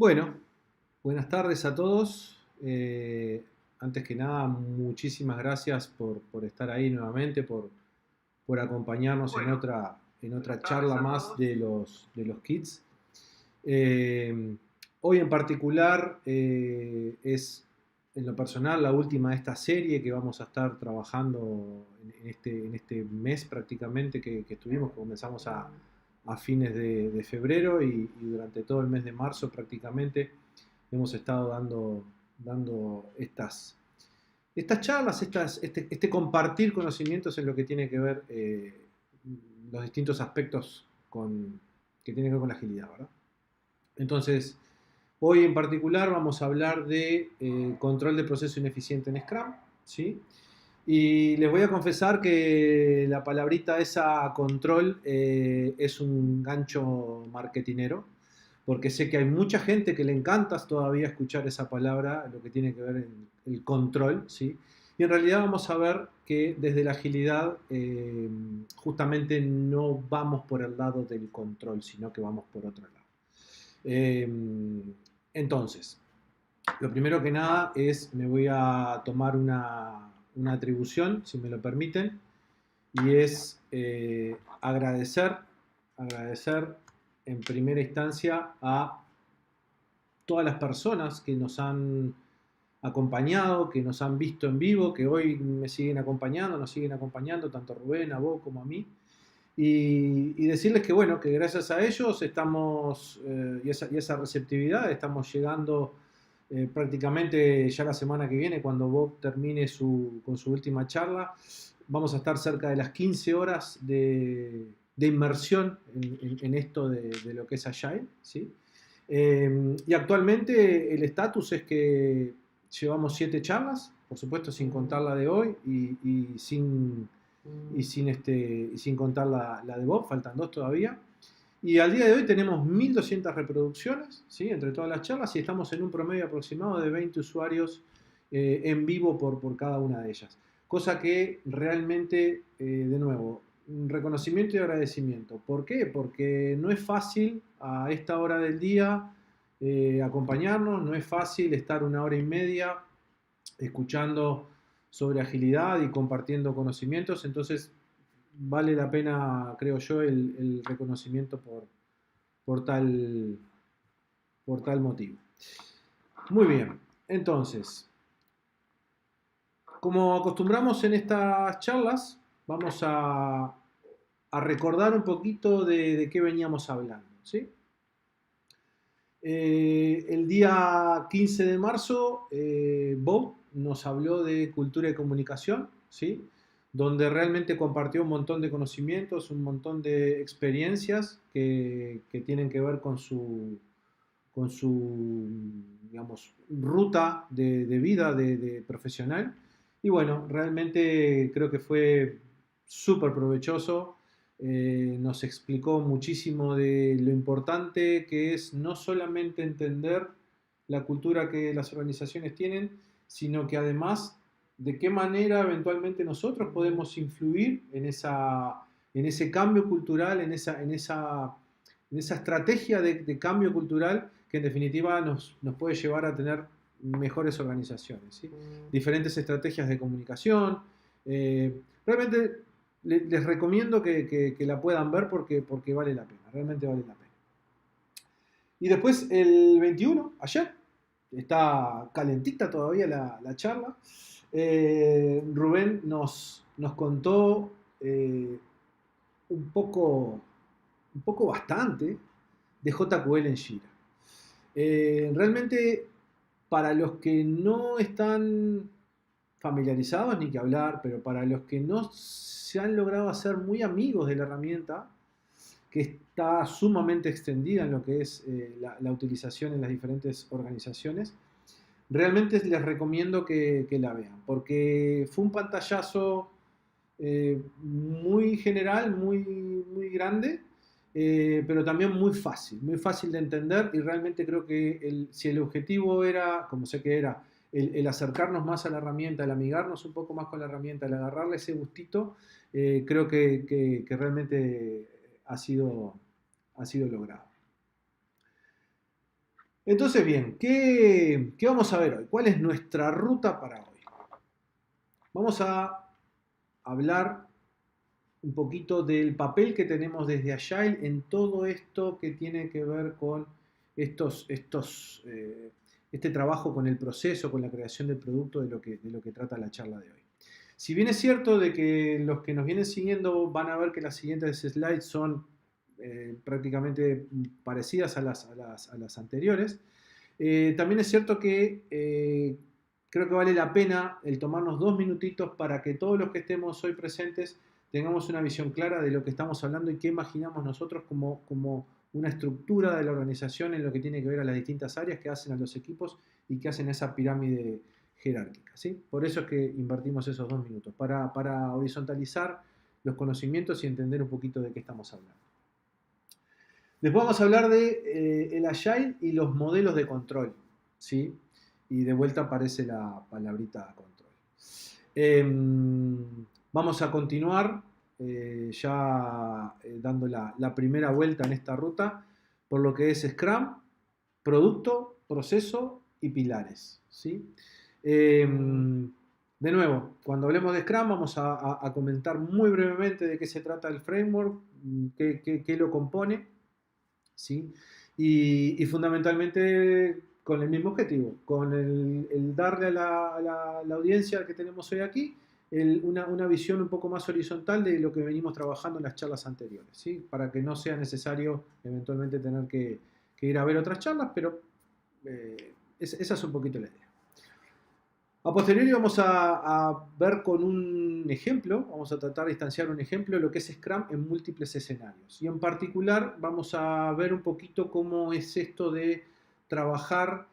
Bueno, buenas tardes a todos. Antes que nada, muchísimas gracias por estar ahí nuevamente, por acompañarnos en Bueno, otra buenas tardes charla a más todos. de los kids. Eh, Hoy en particular es en lo personal la última de esta serie que vamos a estar trabajando en este mes prácticamente que estuvimos, que comenzamos a fines de febrero y durante todo el mes de marzo prácticamente hemos estado dando estas charlas, este compartir conocimientos en lo que tiene que ver los distintos aspectos que tienen que ver con la agilidad, ¿verdad? Entonces, hoy en particular vamos a hablar de control de proceso ineficiente en Scrum, ¿sí? Y les voy a confesar que la palabrita esa control es un gancho marketinero, porque sé que hay mucha gente que le encanta todavía escuchar esa palabra, lo que tiene que ver en el control, ¿sí? Y en realidad vamos a ver que desde la agilidad justamente no vamos por el lado del control, sino que vamos por otro lado. Eh, entonces, lo primero que nada es, me voy a tomar una atribución, si me lo permiten, y es agradecer en primera instancia a todas las personas que nos han acompañado, que nos han visto en vivo, que hoy me siguen acompañando, nos siguen acompañando, tanto a Rubén, a vos como a mí. Y decirles que bueno, que gracias a ellos estamos, y esa receptividad, estamos llegando prácticamente ya la semana que viene, cuando Bob termine con su última charla, vamos a estar cerca de las 15 horas de inmersión en esto de lo que es Agile, ¿sí? Y actualmente el estatus es que llevamos 7 charlas, por supuesto sin contar la de hoy y sin contar la de Bob, faltan 2 todavía. Y al día de hoy tenemos 1.200 reproducciones, ¿sí? Entre todas las charlas, y estamos en un promedio aproximado de 20 usuarios en vivo por cada una de ellas. Cosa que realmente, de nuevo, un reconocimiento y agradecimiento. ¿Por qué? Porque no es fácil a esta hora del día acompañarnos, no es fácil estar 1 hora y media escuchando sobre agilidad y compartiendo conocimientos. Entonces, vale la pena, creo yo, el reconocimiento por tal, por tal motivo. Muy bien, entonces, como acostumbramos en estas charlas, vamos a recordar un poquito de qué veníamos hablando, ¿sí? El día 15 de marzo, Bob nos habló de cultura y comunicación, ¿sí? Donde realmente compartió un montón de conocimientos, un montón de experiencias que tienen que ver con su digamos, ruta de vida de profesional. Y bueno, realmente creo que fue súper provechoso. Nos explicó muchísimo de lo importante que es no solamente entender la cultura que las organizaciones tienen, sino que además de qué manera eventualmente nosotros podemos influir en ese cambio cultural, en esa estrategia de cambio cultural que en definitiva nos puede llevar a tener mejores organizaciones, ¿sí? Diferentes estrategias de comunicación. Realmente les recomiendo que la puedan ver porque vale la pena, realmente vale la pena. Y después el 21, ayer, está calentita todavía la charla, Rubén nos contó un poco, un poco bastante de JQL en Jira. Realmente, para los que no están familiarizados, ni que hablar, pero para los que no se han logrado hacer muy amigos de la herramienta, que está sumamente extendida en lo que es la utilización en las diferentes organizaciones, realmente les recomiendo que la vean, porque fue un pantallazo muy general, muy grande, pero también muy fácil de entender, y realmente creo que si el objetivo era, como sé que era, el acercarnos más a la herramienta, el amigarnos un poco más con la herramienta, el agarrarle ese gustito, creo que realmente ha sido logrado. Entonces, bien, ¿qué vamos a ver hoy? ¿Cuál es nuestra ruta para hoy? Vamos a hablar un poquito del papel que tenemos desde Agile en todo esto que tiene que ver con este trabajo con el proceso, con la creación del producto de lo que trata la charla de hoy. Si bien es cierto de que los que nos vienen siguiendo van a ver que las siguientes slides son prácticamente parecidas a las anteriores, también es cierto que creo que vale la pena el tomarnos 2 minutitos para que todos los que estemos hoy presentes tengamos una visión clara de lo que estamos hablando y qué imaginamos nosotros como una estructura de la organización en lo que tiene que ver a las distintas áreas que hacen a los equipos y que hacen esa pirámide jerárquica. ¿Sí? Por eso es que invertimos esos 2 minutos, para horizontalizar los conocimientos y entender un poquito de qué estamos hablando. Después vamos a hablar de el Agile y los modelos de control, ¿sí? Y de vuelta aparece la palabrita control. Vamos a continuar ya dando la primera vuelta en esta ruta por lo que es Scrum, producto, proceso y pilares, ¿sí? De nuevo, cuando hablemos de Scrum vamos a comentar muy brevemente de qué se trata el framework, qué lo compone, ¿sí? Y fundamentalmente con el mismo objetivo, con el darle a la audiencia que tenemos hoy aquí una visión un poco más horizontal de lo que venimos trabajando en las charlas anteriores, ¿sí? Para que no sea necesario eventualmente tener que ir a ver otras charlas, pero esa es un poquito la idea. A posteriori vamos a ver con un ejemplo, vamos a tratar de instanciar un ejemplo de lo que es Scrum en múltiples escenarios. Y en particular vamos a ver un poquito cómo es esto de trabajar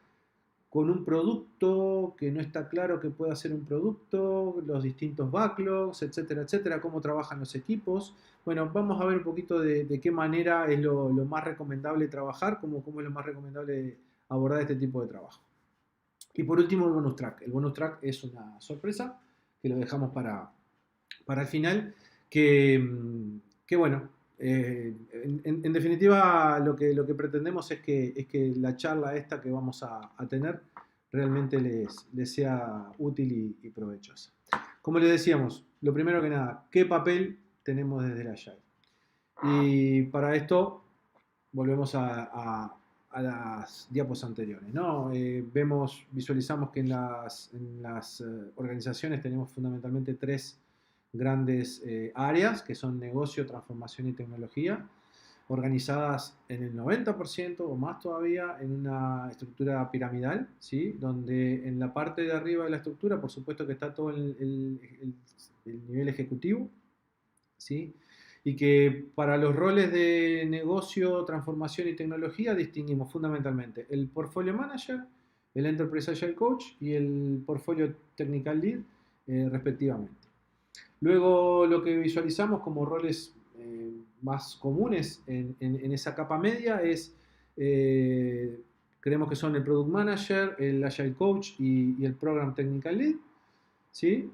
con un producto que no está claro que pueda ser un producto, los distintos backlogs, etcétera, etcétera, cómo trabajan los equipos. Bueno, vamos a ver un poquito de qué manera es lo más recomendable trabajar, cómo es lo más recomendable abordar este tipo de trabajo. Y por último, el bonus track. El bonus track es una sorpresa que lo dejamos para el final. Que bueno, en definitiva, lo que pretendemos es que la charla esta que vamos a tener realmente les sea útil y provechosa. Como les decíamos, lo primero que nada, ¿qué papel tenemos desde la Agile? Y para esto volvemos a las diapos anteriores, ¿no? Visualizamos que en las organizaciones tenemos fundamentalmente tres grandes áreas, que son negocio, transformación y tecnología, organizadas en el 90% o más todavía en una estructura piramidal, ¿sí? Donde en la parte de arriba de la estructura, por supuesto que está todo el nivel ejecutivo, ¿sí? Y que para los roles de negocio, transformación y tecnología distinguimos fundamentalmente el Portfolio Manager, el Enterprise Agile Coach y el Portfolio Technical Lead, respectivamente. Luego lo que visualizamos como roles más comunes en esa capa media es, creemos que son el Product Manager, el Agile Coach y el Program Technical Lead, ¿sí?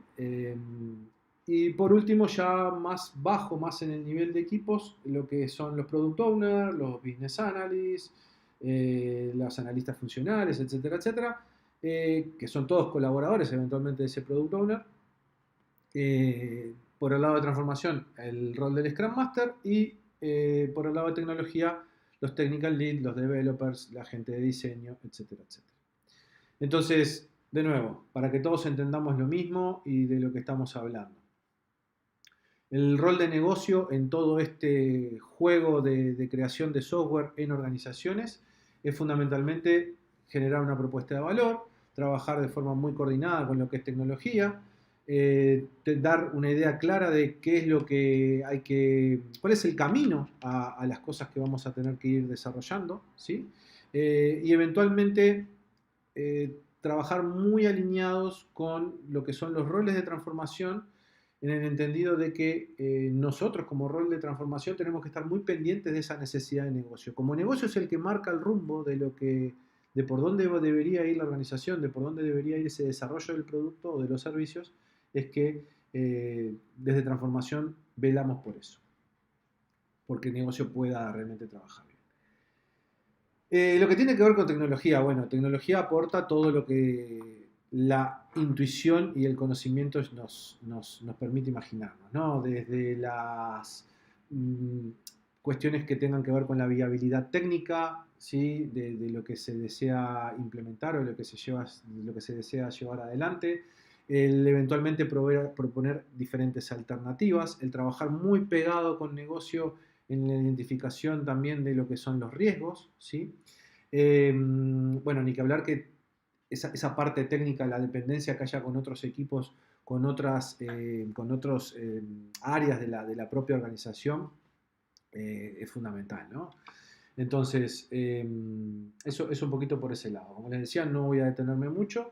Y por último, ya más bajo, más en el nivel de equipos, lo que son los Product Owners, los Business Analysts, los analistas funcionales, etcétera, etcétera, que son todos colaboradores eventualmente de ese Product Owner. Por el lado de transformación, el rol del Scrum Master y por el lado de tecnología, los Technical Lead, los Developers, la gente de diseño, etcétera, etcétera. Entonces, de nuevo, para que todos entendamos lo mismo y de lo que estamos hablando. El rol de negocio en todo este juego de creación de software en organizaciones es fundamentalmente generar una propuesta de valor, trabajar de forma muy coordinada con lo que es tecnología, dar una idea clara de qué es lo que cuál es el camino a las cosas que vamos a tener que ir desarrollando, ¿sí? Y eventualmente trabajar muy alineados con lo que son los roles de transformación, en el entendido de que nosotros como rol de transformación tenemos que estar muy pendientes de esa necesidad de negocio. Como negocio es el que marca el rumbo de por dónde debería ir la organización, de por dónde debería ir ese desarrollo del producto o de los servicios, es que desde transformación velamos por eso, porque el negocio pueda realmente trabajar bien. Lo que tiene que ver con tecnología, bueno, tecnología aporta todo lo que la intuición y el conocimiento nos permite imaginarnos, ¿no? Desde las mm, cuestiones que tengan que ver con la viabilidad técnica, ¿sí? De lo que se desea implementar o lo que se desea llevar adelante, el eventualmente proponer diferentes alternativas, el trabajar muy pegado con negocio en la identificación también de lo que son los riesgos, ¿sí? Bueno, ni que hablar que esa parte técnica, la dependencia que haya con otros equipos, con otros áreas de la propia organización, es fundamental, ¿no? Entonces, eso es un poquito por ese lado. Como les decía, no voy a detenerme mucho.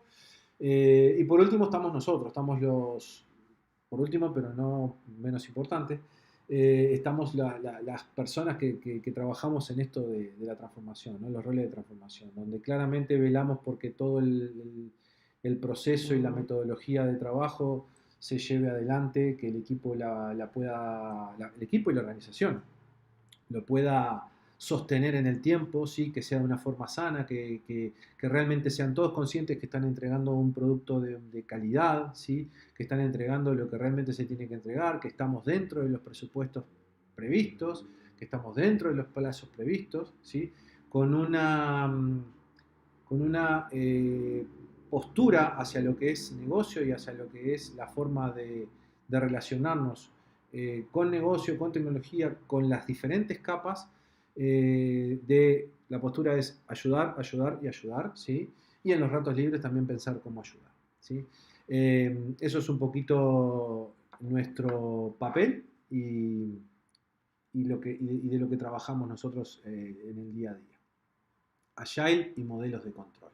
Y por último estamos nosotros, por último, pero no menos importante, estamos las personas que trabajamos en esto de la transformación, ¿no? Los roles de transformación, donde claramente velamos porque todo el proceso y la metodología de trabajo se lleve adelante, que el equipo, el equipo y la organización lo pueda sostener en el tiempo, ¿sí? Que sea de una forma sana, que realmente sean todos conscientes que están entregando un producto de calidad, ¿sí? Que están entregando lo que realmente se tiene que entregar, que estamos dentro de los presupuestos previstos, que estamos dentro de los plazos previstos, ¿sí? Con una, con una postura hacia lo que es negocio y hacia lo que es la forma de relacionarnos con negocio, con tecnología, con las diferentes capas de la postura es ayudar, ayudar y ayudar, ¿sí? Y en los ratos libres también pensar cómo ayudar, ¿sí? Eso es un poquito nuestro papel y de lo que trabajamos nosotros en el día a día. Agile y modelos de control.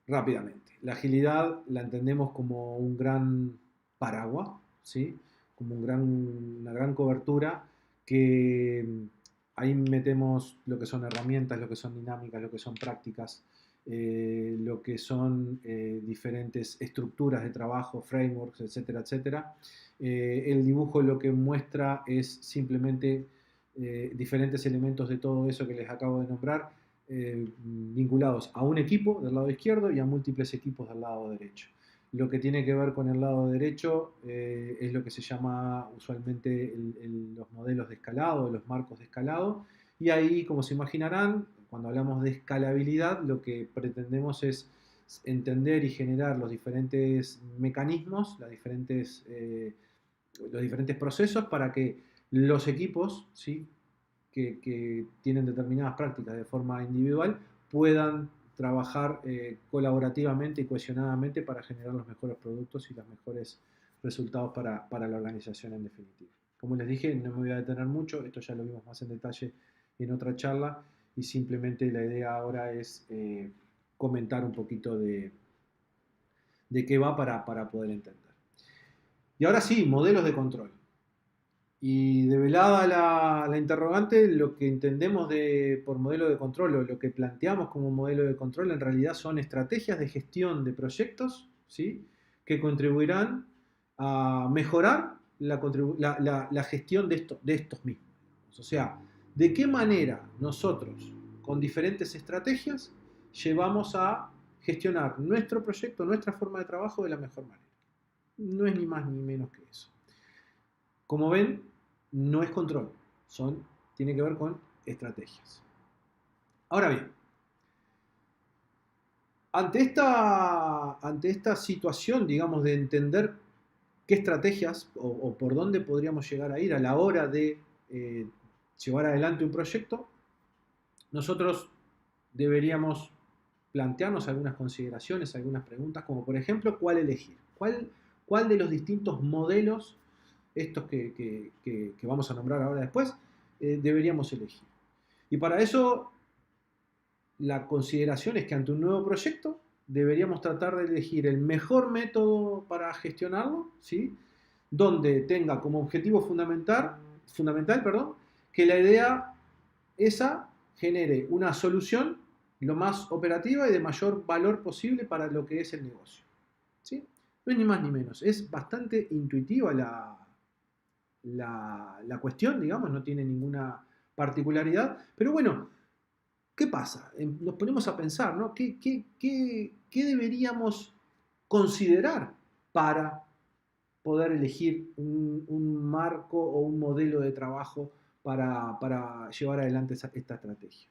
Rápidamente. La agilidad la entendemos como un gran paraguas, ¿sí? Como una gran cobertura que ahí metemos lo que son herramientas, lo que son dinámicas, lo que son prácticas, lo que son diferentes estructuras de trabajo, frameworks, etcétera, etcétera. El dibujo lo que muestra es simplemente diferentes elementos de todo eso que les acabo de nombrar vinculados a un equipo del lado izquierdo y a múltiples equipos del lado derecho. Lo que tiene que ver con el lado derecho es lo que se llama usualmente los modelos de escalado, los marcos de escalado, y ahí, como se imaginarán, cuando hablamos de escalabilidad, lo que pretendemos es entender y generar los diferentes mecanismos, los diferentes procesos para que los equipos, ¿sí? Que tienen determinadas prácticas de forma individual puedan trabajar colaborativamente y cohesionadamente para generar los mejores productos y los mejores resultados para la organización en definitiva. Como les dije, no me voy a detener mucho, esto ya lo vimos más en detalle en otra charla y simplemente la idea ahora es comentar un poquito de qué va para poder entender. Y ahora sí, modelos de control. Y develada la interrogante, lo que entendemos por modelo de control o lo que planteamos como modelo de control en realidad son estrategias de gestión de proyectos, ¿sí? Que contribuirán a mejorar la gestión de estos mismos. O sea, de qué manera nosotros con diferentes estrategias llevamos a gestionar nuestro proyecto, nuestra forma de trabajo de la mejor manera. No es ni más ni menos que eso. Como ven, no es control, tiene que ver con estrategias. Ahora bien, ante esta situación, digamos, de entender qué estrategias o por dónde podríamos llegar a ir a la hora de llevar adelante un proyecto, nosotros deberíamos plantearnos algunas consideraciones, algunas preguntas, como por ejemplo, ¿cuál elegir? ¿Cuál de los distintos modelos, estos que vamos a nombrar ahora después, deberíamos elegir? Y para eso, la consideración es que ante un nuevo proyecto deberíamos tratar de elegir el mejor método para gestionarlo, ¿sí? Donde tenga como objetivo fundamental, perdón, que la idea esa genere una solución lo más operativa y de mayor valor posible para lo que es el negocio. ¿Sí? No es ni más ni menos. Es bastante intuitiva la cuestión, digamos, no tiene ninguna particularidad. Pero bueno, ¿qué pasa? Nos ponemos a pensar, ¿no? ¿Qué deberíamos considerar para poder elegir un marco o un modelo de trabajo para llevar adelante esta estrategia?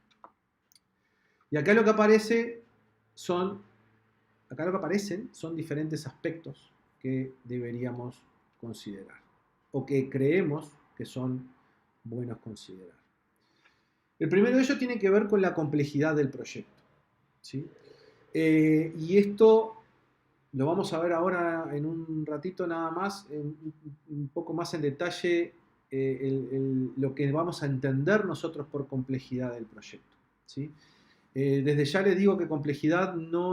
Y acá lo que aparecen son diferentes aspectos que deberíamos considerar o que creemos que son buenos considerar. El primero de ellos tiene que ver con la complejidad del proyecto, ¿sí? Y esto lo vamos a ver ahora en un ratito nada más, un poco más en detalle, lo que vamos a entender nosotros por complejidad del proyecto, ¿sí? Desde ya les digo que complejidad no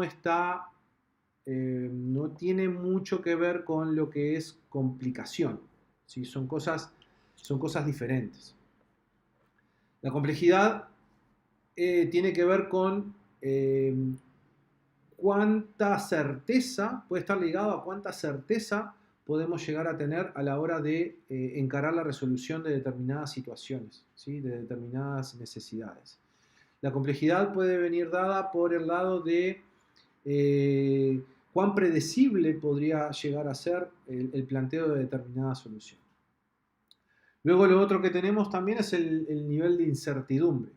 tiene mucho que ver con lo que es complicación, ¿sí? Son cosas diferentes. La complejidad tiene que ver con cuánta certeza, puede estar ligado a cuánta certeza podemos llegar a tener a la hora de encarar la resolución de determinadas situaciones, ¿sí? De determinadas necesidades. La complejidad puede venir dada por el lado de cuán predecible podría llegar a ser el planteo de determinada solución. Luego lo otro que tenemos también es el nivel de incertidumbre.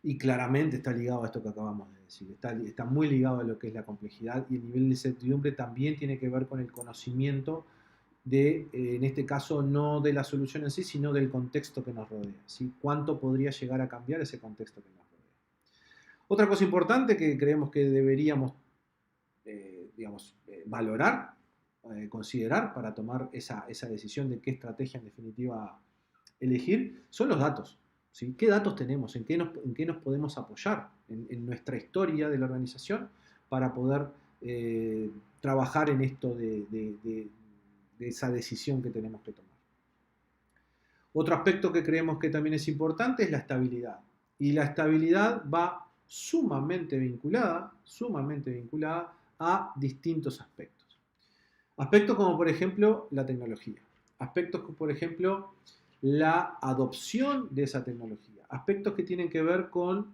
Y claramente está ligado a esto que acabamos de decir. Está muy ligado a lo que es la complejidad, y el nivel de incertidumbre también tiene que ver con el conocimiento de, en este caso, no de la solución en sí, sino del contexto que nos rodea, ¿sí? ¿Cuánto podría llegar a cambiar ese contexto que nos rodea? Otra cosa importante que creemos que deberíamos valorar, considerar para tomar esa decisión de qué estrategia en definitiva elegir, son los datos, ¿sí? ¿Qué datos tenemos? ¿En qué nos podemos apoyar en nuestra historia de la organización para poder trabajar en esto de esa decisión que tenemos que tomar? Otro aspecto que creemos que también es importante es la estabilidad. Y la estabilidad va sumamente vinculada a distintos aspectos. Aspectos como, por ejemplo, la tecnología. Aspectos como, por ejemplo, la adopción de esa tecnología. Aspectos que tienen que ver con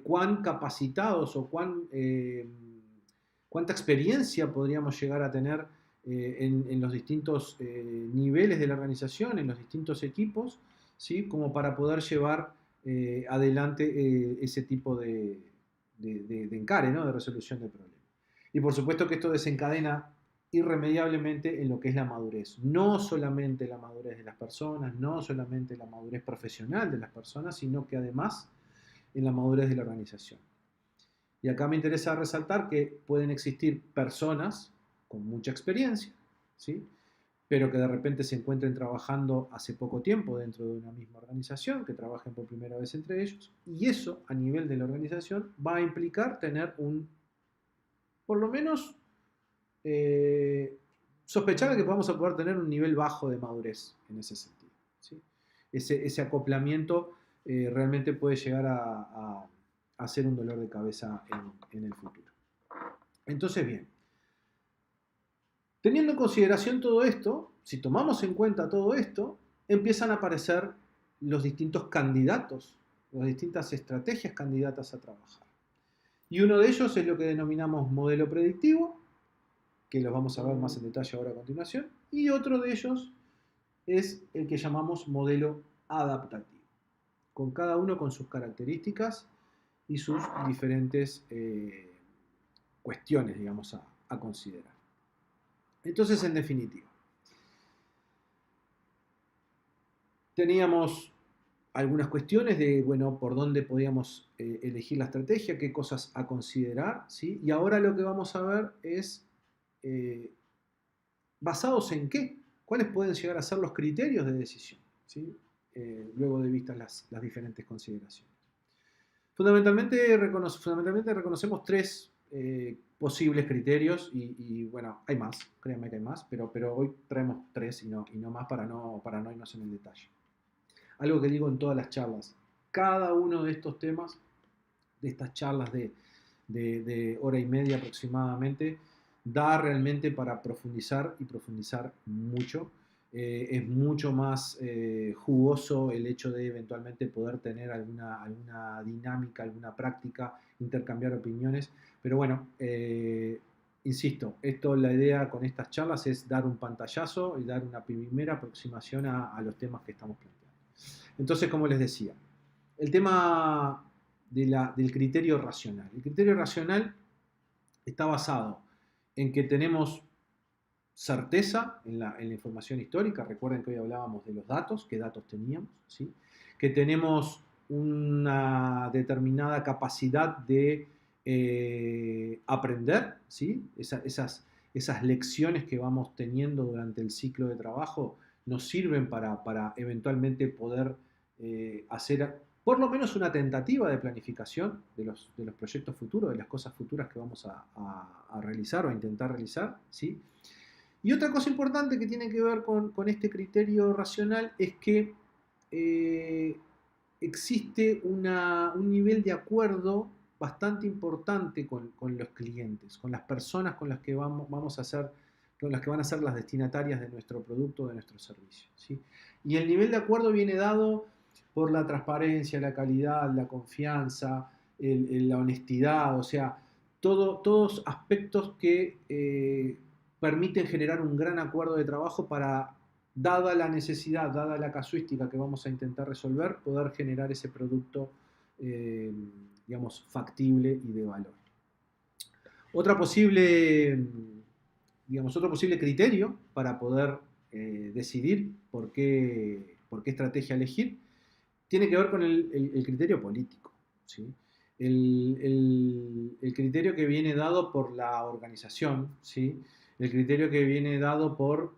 cuán capacitados o cuánta experiencia podríamos llegar a tener en los distintos niveles de la organización, en los distintos equipos, ¿sí? Como para poder llevar adelante ese tipo de encare, ¿no? De resolución de problemas. Y por supuesto que esto desencadena irremediablemente en lo que es la madurez. No solamente la madurez de las personas, no solamente la madurez profesional de las personas, sino que además en la madurez de la organización. Y acá me interesa resaltar que pueden existir personas con mucha experiencia, ¿sí? Pero que de repente se encuentren trabajando hace poco tiempo dentro de una misma organización, que trabajen por primera vez entre ellos, y eso a nivel de la organización va a implicar tener por lo menos, sospechar de que vamos a poder tener un nivel bajo de madurez en ese sentido, ¿sí? Ese acoplamiento realmente puede llegar a ser un dolor de cabeza en el futuro. Entonces, bien, teniendo en consideración todo esto, si tomamos en cuenta todo esto, empiezan a aparecer los distintos candidatos, las distintas estrategias candidatas a trabajar. Y uno de ellos es lo que denominamos modelo predictivo, que los vamos a ver más en detalle ahora a continuación, y otro de ellos es el que llamamos modelo adaptativo, con cada uno con sus características y sus diferentes cuestiones, digamos, a considerar. Entonces, en definitiva, teníamos algunas cuestiones de, bueno, por dónde podíamos elegir la estrategia, qué cosas a considerar, ¿sí? Y ahora lo que vamos a ver es basados en qué, cuáles pueden llegar a ser los criterios de decisión, ¿sí? Luego de vistas las diferentes consideraciones. Fundamentalmente reconocemos tres posibles criterios y bueno, hay más, créanme que hay más, pero hoy traemos tres y no más para no irnos en el detalle. Algo que digo en todas las charlas, cada uno de estos temas, de estas charlas de hora y media aproximadamente, da realmente para profundizar y profundizar mucho. es mucho más jugoso el hecho de eventualmente poder tener alguna dinámica, alguna práctica, intercambiar opiniones. Pero bueno, insisto, la idea con estas charlas es dar un pantallazo y dar una primera aproximación a los temas que estamos planteando. Entonces, como les decía, el tema del criterio racional. El criterio racional está basado en que tenemos certeza en la información histórica. Recuerden que hoy hablábamos de los datos, qué datos teníamos, ¿sí? Que tenemos una determinada capacidad de aprender, ¿sí? Esas lecciones que vamos teniendo durante el ciclo de trabajo nos sirven para eventualmente poder hacer por lo menos una tentativa de planificación de los proyectos futuros, de las cosas futuras que vamos a realizar o a intentar realizar, ¿sí? Y otra cosa importante que tiene que ver con este criterio racional es que existe un nivel de acuerdo bastante importante con los clientes, con las personas con las que vamos a hacer, con las que van a ser las destinatarias de nuestro producto, de nuestro servicio, ¿sí? Y el nivel de acuerdo viene dado por la transparencia, la calidad, la confianza, la honestidad, o sea, todos aspectos que permiten generar un gran acuerdo de trabajo para, dada la necesidad, dada la casuística que vamos a intentar resolver, poder generar ese producto, digamos, factible y de valor. Otra posible, otro posible criterio para poder decidir por qué estrategia elegir tiene que ver con el criterio político, ¿sí? El criterio que viene dado por la organización, ¿sí? El criterio que viene dado por,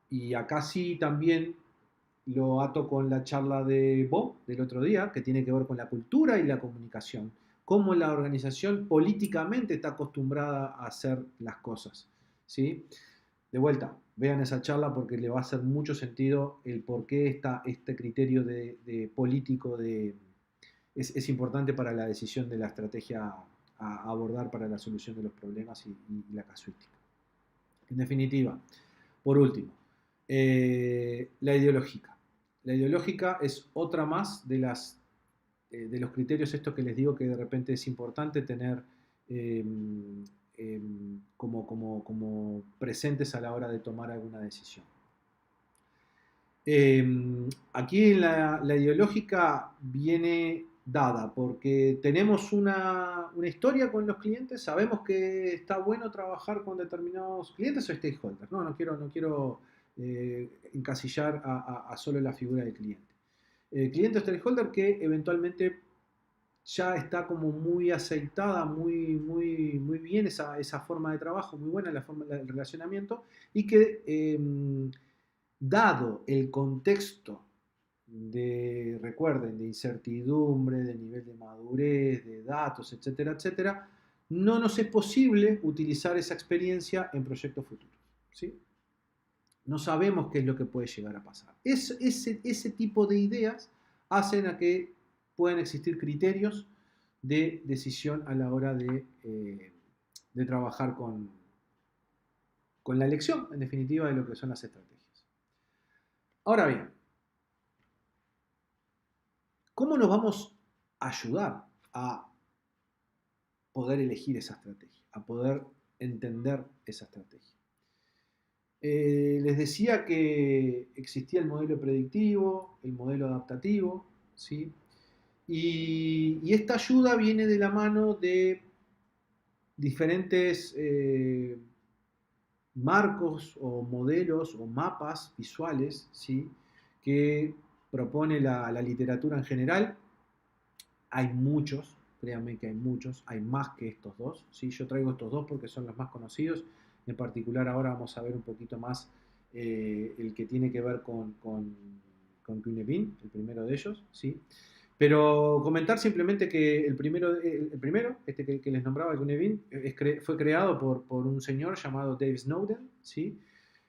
y acá sí también lo ato con la charla de Bob del otro día, que tiene que ver con la cultura y la comunicación, cómo la organización políticamente está acostumbrada a hacer las cosas, ¿sí? De vuelta, vean esa charla porque le va a hacer mucho sentido el por qué este criterio de político es importante para la decisión de la estrategia a abordar para la solución de los problemas y la casuística. En definitiva, por último, la ideológica. La ideológica es otra más de los criterios estos que les digo que de repente es importante tener eh, como presentes a la hora de tomar alguna decisión. Aquí la ideológica viene dada porque tenemos una historia con los clientes, sabemos que está bueno trabajar con determinados clientes o stakeholders. No quiero encasillar a solo la figura del cliente. Cliente o stakeholder que eventualmente ya está como muy aceitada, muy bien esa forma de trabajo, muy buena la forma del relacionamiento, y que dado el contexto recuerden, de incertidumbre, de nivel de madurez, de datos, etcétera, etcétera, no nos es posible utilizar esa experiencia en proyectos futuros, ¿sí? No sabemos qué es lo que puede llegar a pasar. Ese tipo de ideas hacen a que puedan existir criterios de decisión a la hora de trabajar con la elección, en definitiva, de lo que son las estrategias. Ahora bien, ¿cómo nos vamos a ayudar a poder elegir esa estrategia, a poder entender esa estrategia? Les decía que existía el modelo predictivo, el modelo adaptativo, ¿sí? Y esta ayuda viene de la mano de diferentes marcos o modelos o mapas visuales, ¿sí? Que propone la literatura en general. Hay muchos, créanme que hay muchos, hay más que estos dos, ¿sí? Yo traigo estos dos porque son los más conocidos. En particular ahora vamos a ver un poquito más el que tiene que ver con Cunningham, el primero de ellos, ¿sí? Pero comentar simplemente que el primero este que les nombraba, el Cunningham, fue creado por un señor llamado Dave Snowden, ¿sí?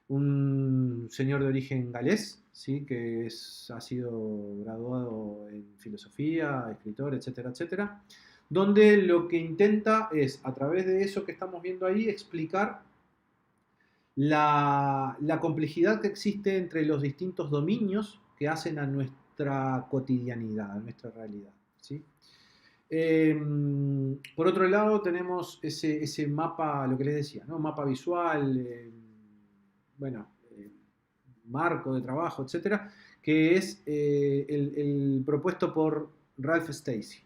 Un señor de origen galés, ¿sí? Que ha sido graduado en filosofía, escritor, etcétera, etcétera, donde lo que intenta es, a través de eso que estamos viendo ahí, explicar la complejidad que existe entre los distintos dominios que hacen a nuestra cotidianidad, a nuestra realidad, ¿sí? Por otro lado, tenemos ese mapa, lo que les decía, ¿no? Mapa visual, bueno, marco de trabajo, etcétera, que es el propuesto por Ralph Stacey.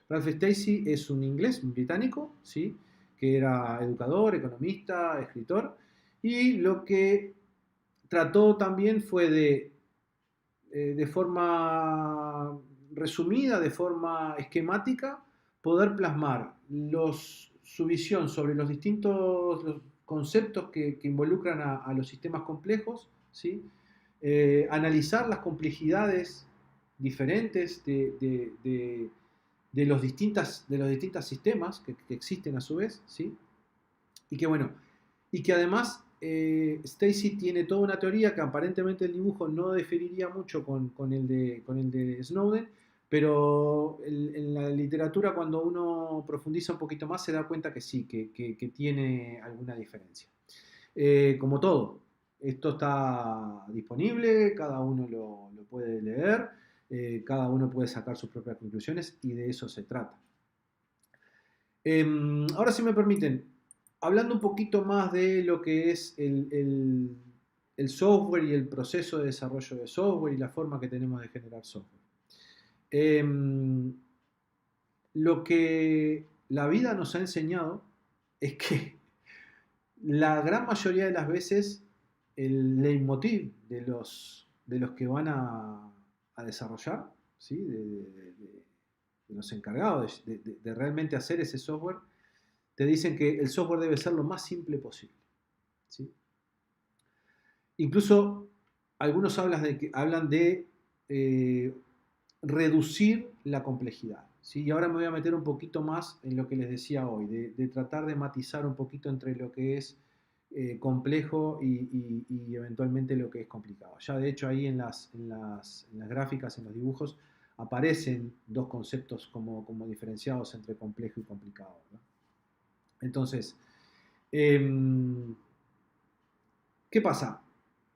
Ralph Stacey es un inglés, un británico, ¿sí? Que era educador, economista, escritor, y lo que trató también fue de forma resumida, de forma esquemática, poder plasmar su visión sobre los distintos conceptos que involucran a los sistemas complejos, ¿sí? Analizar las complejidades diferentes de los distintos sistemas que existen a su vez, ¿sí? Y que bueno, y que además Stacey tiene toda una teoría que aparentemente el dibujo no diferiría mucho con el de Snowden, pero en la literatura cuando uno profundiza un poquito más se da cuenta que sí, que tiene alguna diferencia. Como todo, esto está disponible, cada uno lo puede leer, cada uno puede sacar sus propias conclusiones y de eso se trata. Ahora, si me permiten, hablando un poquito más de lo que es el software y el proceso de desarrollo de software y la forma que tenemos de generar software. Lo que la vida nos ha enseñado es que la gran mayoría de las veces el leitmotiv de los que van a desarrollar, ¿sí? De los encargados de realmente hacer ese software, te dicen que el software debe ser lo más simple posible, ¿sí? Incluso algunos hablan de reducir la complejidad, ¿sí? Y ahora me voy a meter un poquito más en lo que les decía hoy, de tratar de matizar un poquito entre lo que es complejo y eventualmente lo que es complicado. Ya de hecho ahí en las gráficas, en los dibujos, aparecen dos conceptos como diferenciados entre complejo y complicado, ¿no? Entonces, ¿qué pasa?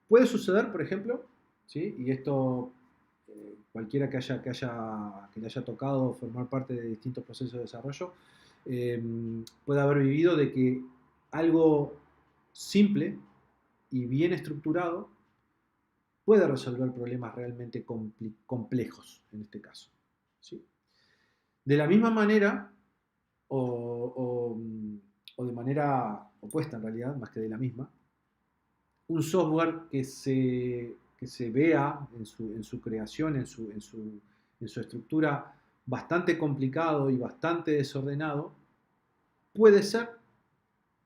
Puede suceder, por ejemplo, ¿sí? Y esto cualquiera que le haya tocado formar parte de distintos procesos de desarrollo, puede haber vivido de que algo simple y bien estructurado puede resolver problemas realmente complejos, en este caso, ¿sí? De la misma manera, o, o de manera opuesta en realidad, más que de la misma, un software que se vea en su creación, en su estructura bastante complicado y bastante desordenado, puede ser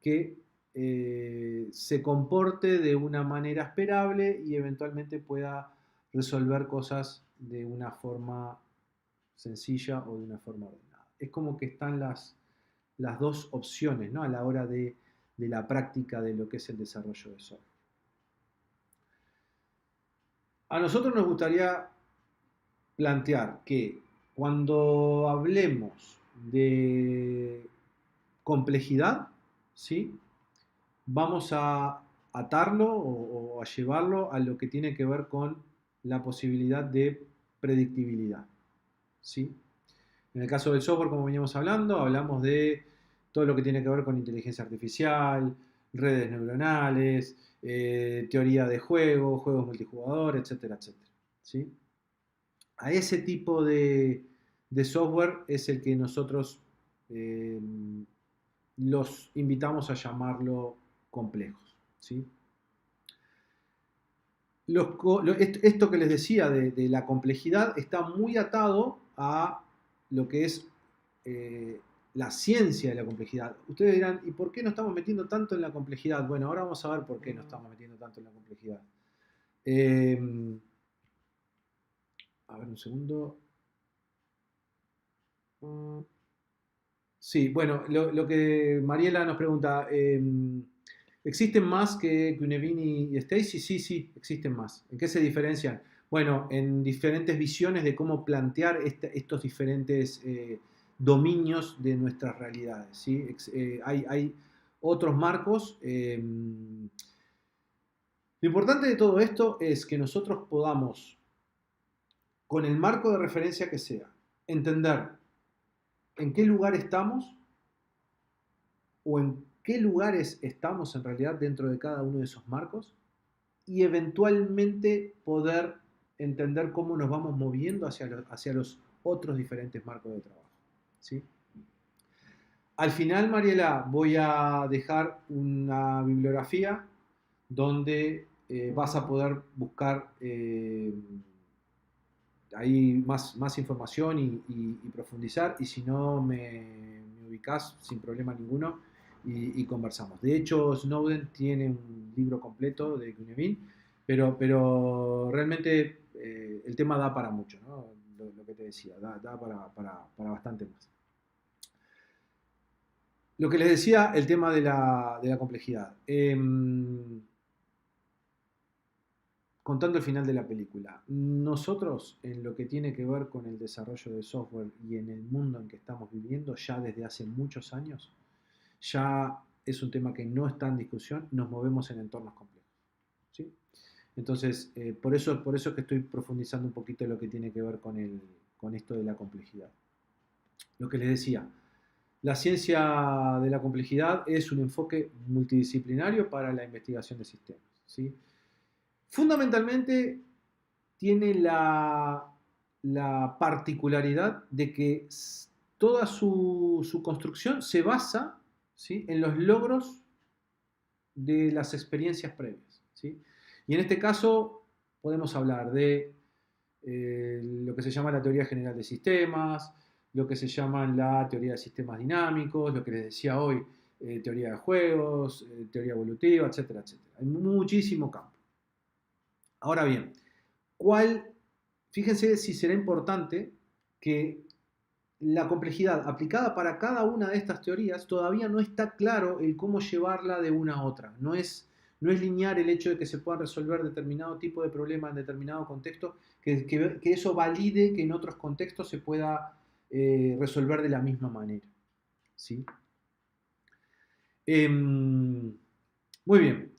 que se comporte de una manera esperable y eventualmente pueda resolver cosas de una forma sencilla o de una forma ordenada. Es como que están las dos opciones, ¿no? A la hora de la práctica de lo que es el desarrollo de software. A nosotros nos gustaría plantear que cuando hablemos de complejidad, ¿sí? Vamos a atarlo o a llevarlo a lo que tiene que ver con la posibilidad de predictibilidad, ¿sí? En el caso del software, como veníamos hablando, hablamos de todo lo que tiene que ver con inteligencia artificial, redes neuronales, teoría de juegos multijugador, etcétera, etcétera, ¿sí? A ese tipo de software es el que nosotros eh, los invitamos a llamarlo complejos, ¿sí? Esto que les decía de la complejidad está muy atado a lo que es la ciencia de la complejidad. Ustedes dirán, ¿y por qué nos estamos metiendo tanto en la complejidad? Bueno, ahora vamos a ver por qué nos estamos metiendo tanto en la complejidad. A ver un segundo. Sí, bueno, lo que Mariela nos pregunta, ¿existen más que Cunevin y Stacy? Sí, sí, existen más. ¿En qué se diferencian? Bueno, en diferentes visiones de cómo plantear estos diferentes dominios de nuestras realidades, ¿sí? Hay otros marcos. Lo importante de todo esto es que nosotros podamos, con el marco de referencia que sea, entender en qué lugar estamos o en qué lugares estamos en realidad dentro de cada uno de esos marcos y eventualmente poder entender cómo nos vamos moviendo hacia los otros diferentes marcos de trabajo. ¿Sí? Al final, Mariela, voy a dejar una bibliografía donde vas a poder buscar ahí más información y profundizar, y si no me ubicás sin problema ninguno y conversamos. De hecho, Snowden tiene un libro completo de Cunevin, pero realmente el tema da para mucho, ¿no? Lo que te decía, da para bastante más. Lo que les decía, el tema de la complejidad. Contando el final de la película, nosotros en lo que tiene que ver con el desarrollo de software y en el mundo en que estamos viviendo ya desde hace muchos años, ya es un tema que no está en discusión, nos movemos en entornos complejos. ¿Sí? Entonces, por eso es que estoy profundizando un poquito en lo que tiene que ver con esto de la complejidad. Lo que les decía, la ciencia de la complejidad es un enfoque multidisciplinario para la investigación de sistemas. ¿Sí? Fundamentalmente tiene la particularidad de que toda su construcción se basa, ¿sí?, en los logros de las experiencias previas. ¿Sí? Y en este caso podemos hablar de lo que se llama la teoría general de sistemas, lo que se llama la teoría de sistemas dinámicos, lo que les decía hoy, teoría de juegos, teoría evolutiva, etcétera, etcétera. Hay muchísimo campo. Ahora bien, fíjense si será importante que la complejidad aplicada para cada una de estas teorías todavía no está claro el cómo llevarla de una a otra. No es lineal el hecho de que se puedan resolver determinado tipo de problema en determinado contexto, que eso valide que en otros contextos se pueda resolver de la misma manera. ¿Sí? Muy bien.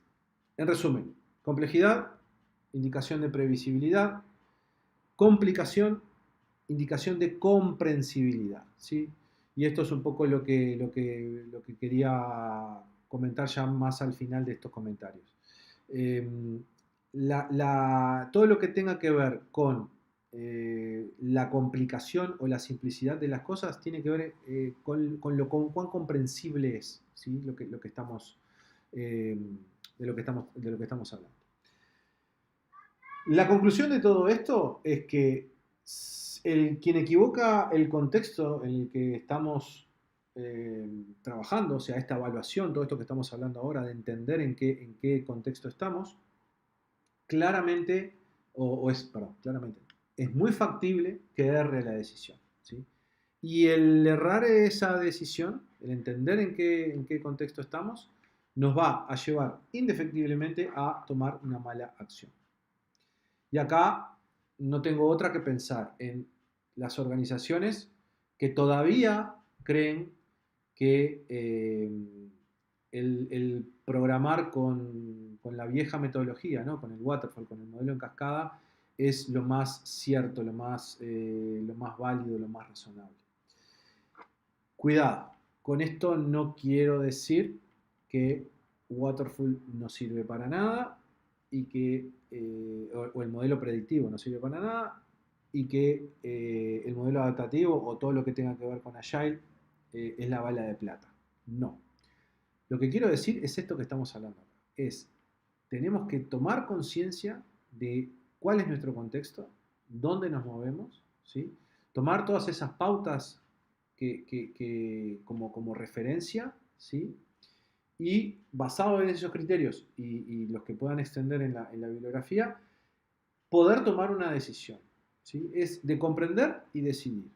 En resumen, complejidad, indicación de previsibilidad, complicación, indicación de comprensibilidad. ¿Sí? Y esto es un poco lo que quería comentar ya más al final de estos comentarios. Todo lo que tenga que ver con la complicación o la simplicidad de las cosas tiene que ver con cuán comprensible es, ¿sí?, lo que estamos, de lo que estamos hablando. La conclusión de todo esto es que quien equivoca el contexto en el que estamos trabajando, o sea, esta evaluación, todo esto que estamos hablando ahora, de entender en qué contexto estamos, claramente, claramente, es muy factible que erre la decisión. ¿Sí? Y el errar esa decisión, el entender en qué contexto estamos, nos va a llevar indefectiblemente a tomar una mala acción. Y acá no tengo otra que pensar en las organizaciones que todavía creen que el programar con la vieja metodología, ¿no?, con el waterfall, con el modelo en cascada, es lo más cierto, lo más válido, lo más razonable. Cuidado, con esto no quiero decir que waterfall no sirve para nada y que o el modelo predictivo no sirve para nada y que el modelo adaptativo o todo lo que tenga que ver con Agile es la bala de plata. No. Lo que quiero decir es esto que estamos hablando acá. Tenemos que tomar conciencia de cuál es nuestro contexto, dónde nos movemos, ¿sí? Tomar todas esas pautas como referencia, ¿sí? Y basado en esos criterios y los que puedan extender en la bibliografía, poder tomar una decisión. ¿Sí? Es de comprender y decidir.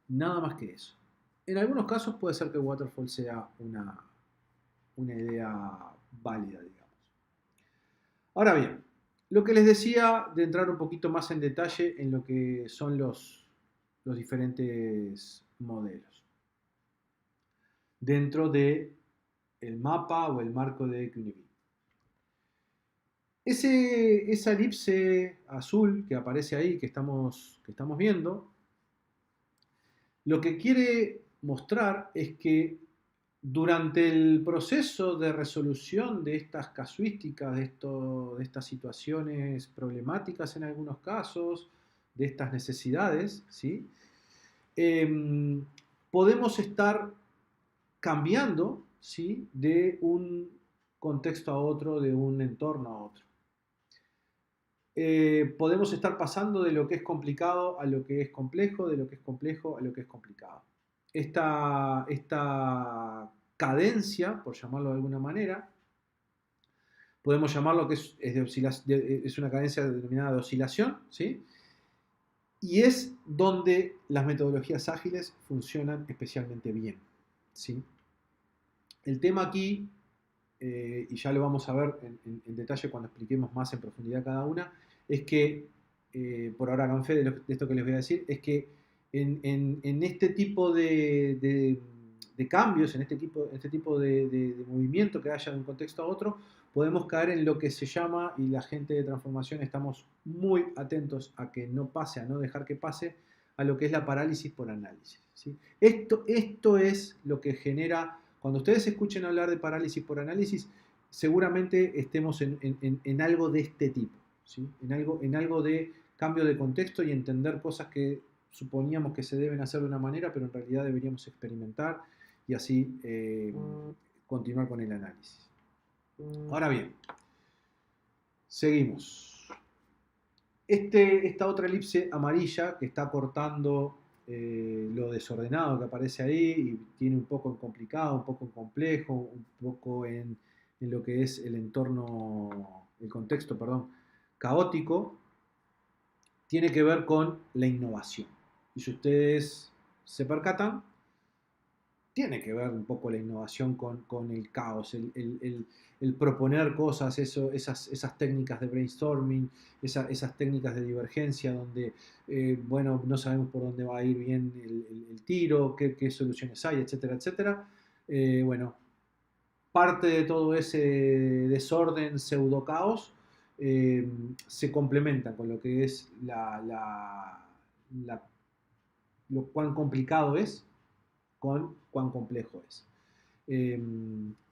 Nada más que eso. En algunos casos puede ser que Waterfall sea una idea válida, digamos. Ahora bien, lo que les decía de entrar un poquito más en detalle en lo que son los diferentes modelos dentro de el mapa o el marco de Cunevin. Esa elipse azul que aparece ahí, que estamos viendo, lo que quiere mostrar es que durante el proceso de resolución de estas casuísticas, de estas situaciones problemáticas en algunos casos, de estas necesidades, ¿sí? Eh, podemos estar cambiando, ¿sí? De un contexto a otro, de un entorno a otro. Podemos estar pasando de lo que es complicado a lo que es complejo, de lo que es complejo a lo que es complicado. Esta cadencia, por llamarlo de alguna manera, podemos llamarlo que es una cadencia denominada de oscilación, ¿sí? Y es donde las metodologías ágiles funcionan especialmente bien, ¿sí? El tema aquí, y ya lo vamos a ver en detalle cuando expliquemos más en profundidad cada una, es que, por ahora hagan fe de esto que les voy a decir, es que en este tipo de cambios, en este tipo de movimiento que haya de un contexto a otro, podemos caer en lo que se llama, y la gente de transformación estamos muy atentos a que no pase, a no dejar que pase, a lo que es la parálisis por análisis, ¿sí? Esto es lo que genera, cuando ustedes escuchen hablar de parálisis por análisis, seguramente estemos en algo de este tipo, ¿sí? En algo de cambio de contexto y entender cosas que suponíamos que se deben hacer de una manera, pero en realidad deberíamos experimentar y así continuar con el análisis. Ahora bien, seguimos. Esta otra elipse amarilla que está cortando lo desordenado que aparece ahí y tiene un poco en complicado, un poco en complejo, un poco en lo que es el entorno, el contexto, perdón, caótico, tiene que ver con la innovación. Y si ustedes se percatan, tiene que ver un poco la innovación con el caos, el proponer cosas, esas técnicas de brainstorming, esas técnicas de divergencia donde, bueno, no sabemos por dónde va a ir bien el tiro, qué soluciones hay, etcétera, etcétera. Bueno, parte de todo ese desorden pseudo caos se complementa con lo que es lo cuán complicado es con cuán complejo es.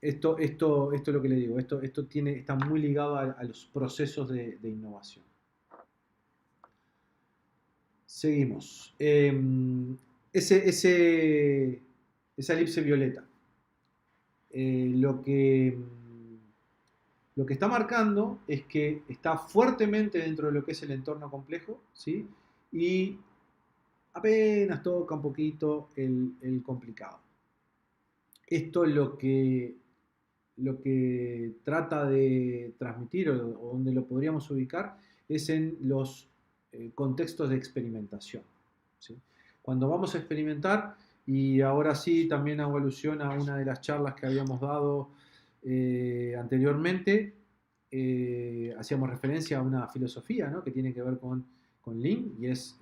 Esto es lo que le digo, esto está muy ligado a los procesos de innovación. Seguimos. Esa elipse violeta. Lo que está marcando es que está fuertemente dentro de lo que es el entorno complejo, ¿sí? Y apenas toca un poquito el complicado. Esto es lo que trata de transmitir o donde lo podríamos ubicar es en los contextos de experimentación, ¿sí? Cuando vamos a experimentar, y ahora sí también hago alusión a una de las charlas que habíamos dado anteriormente, hacíamos referencia a una filosofía, ¿no? Que tiene que ver con Lean y es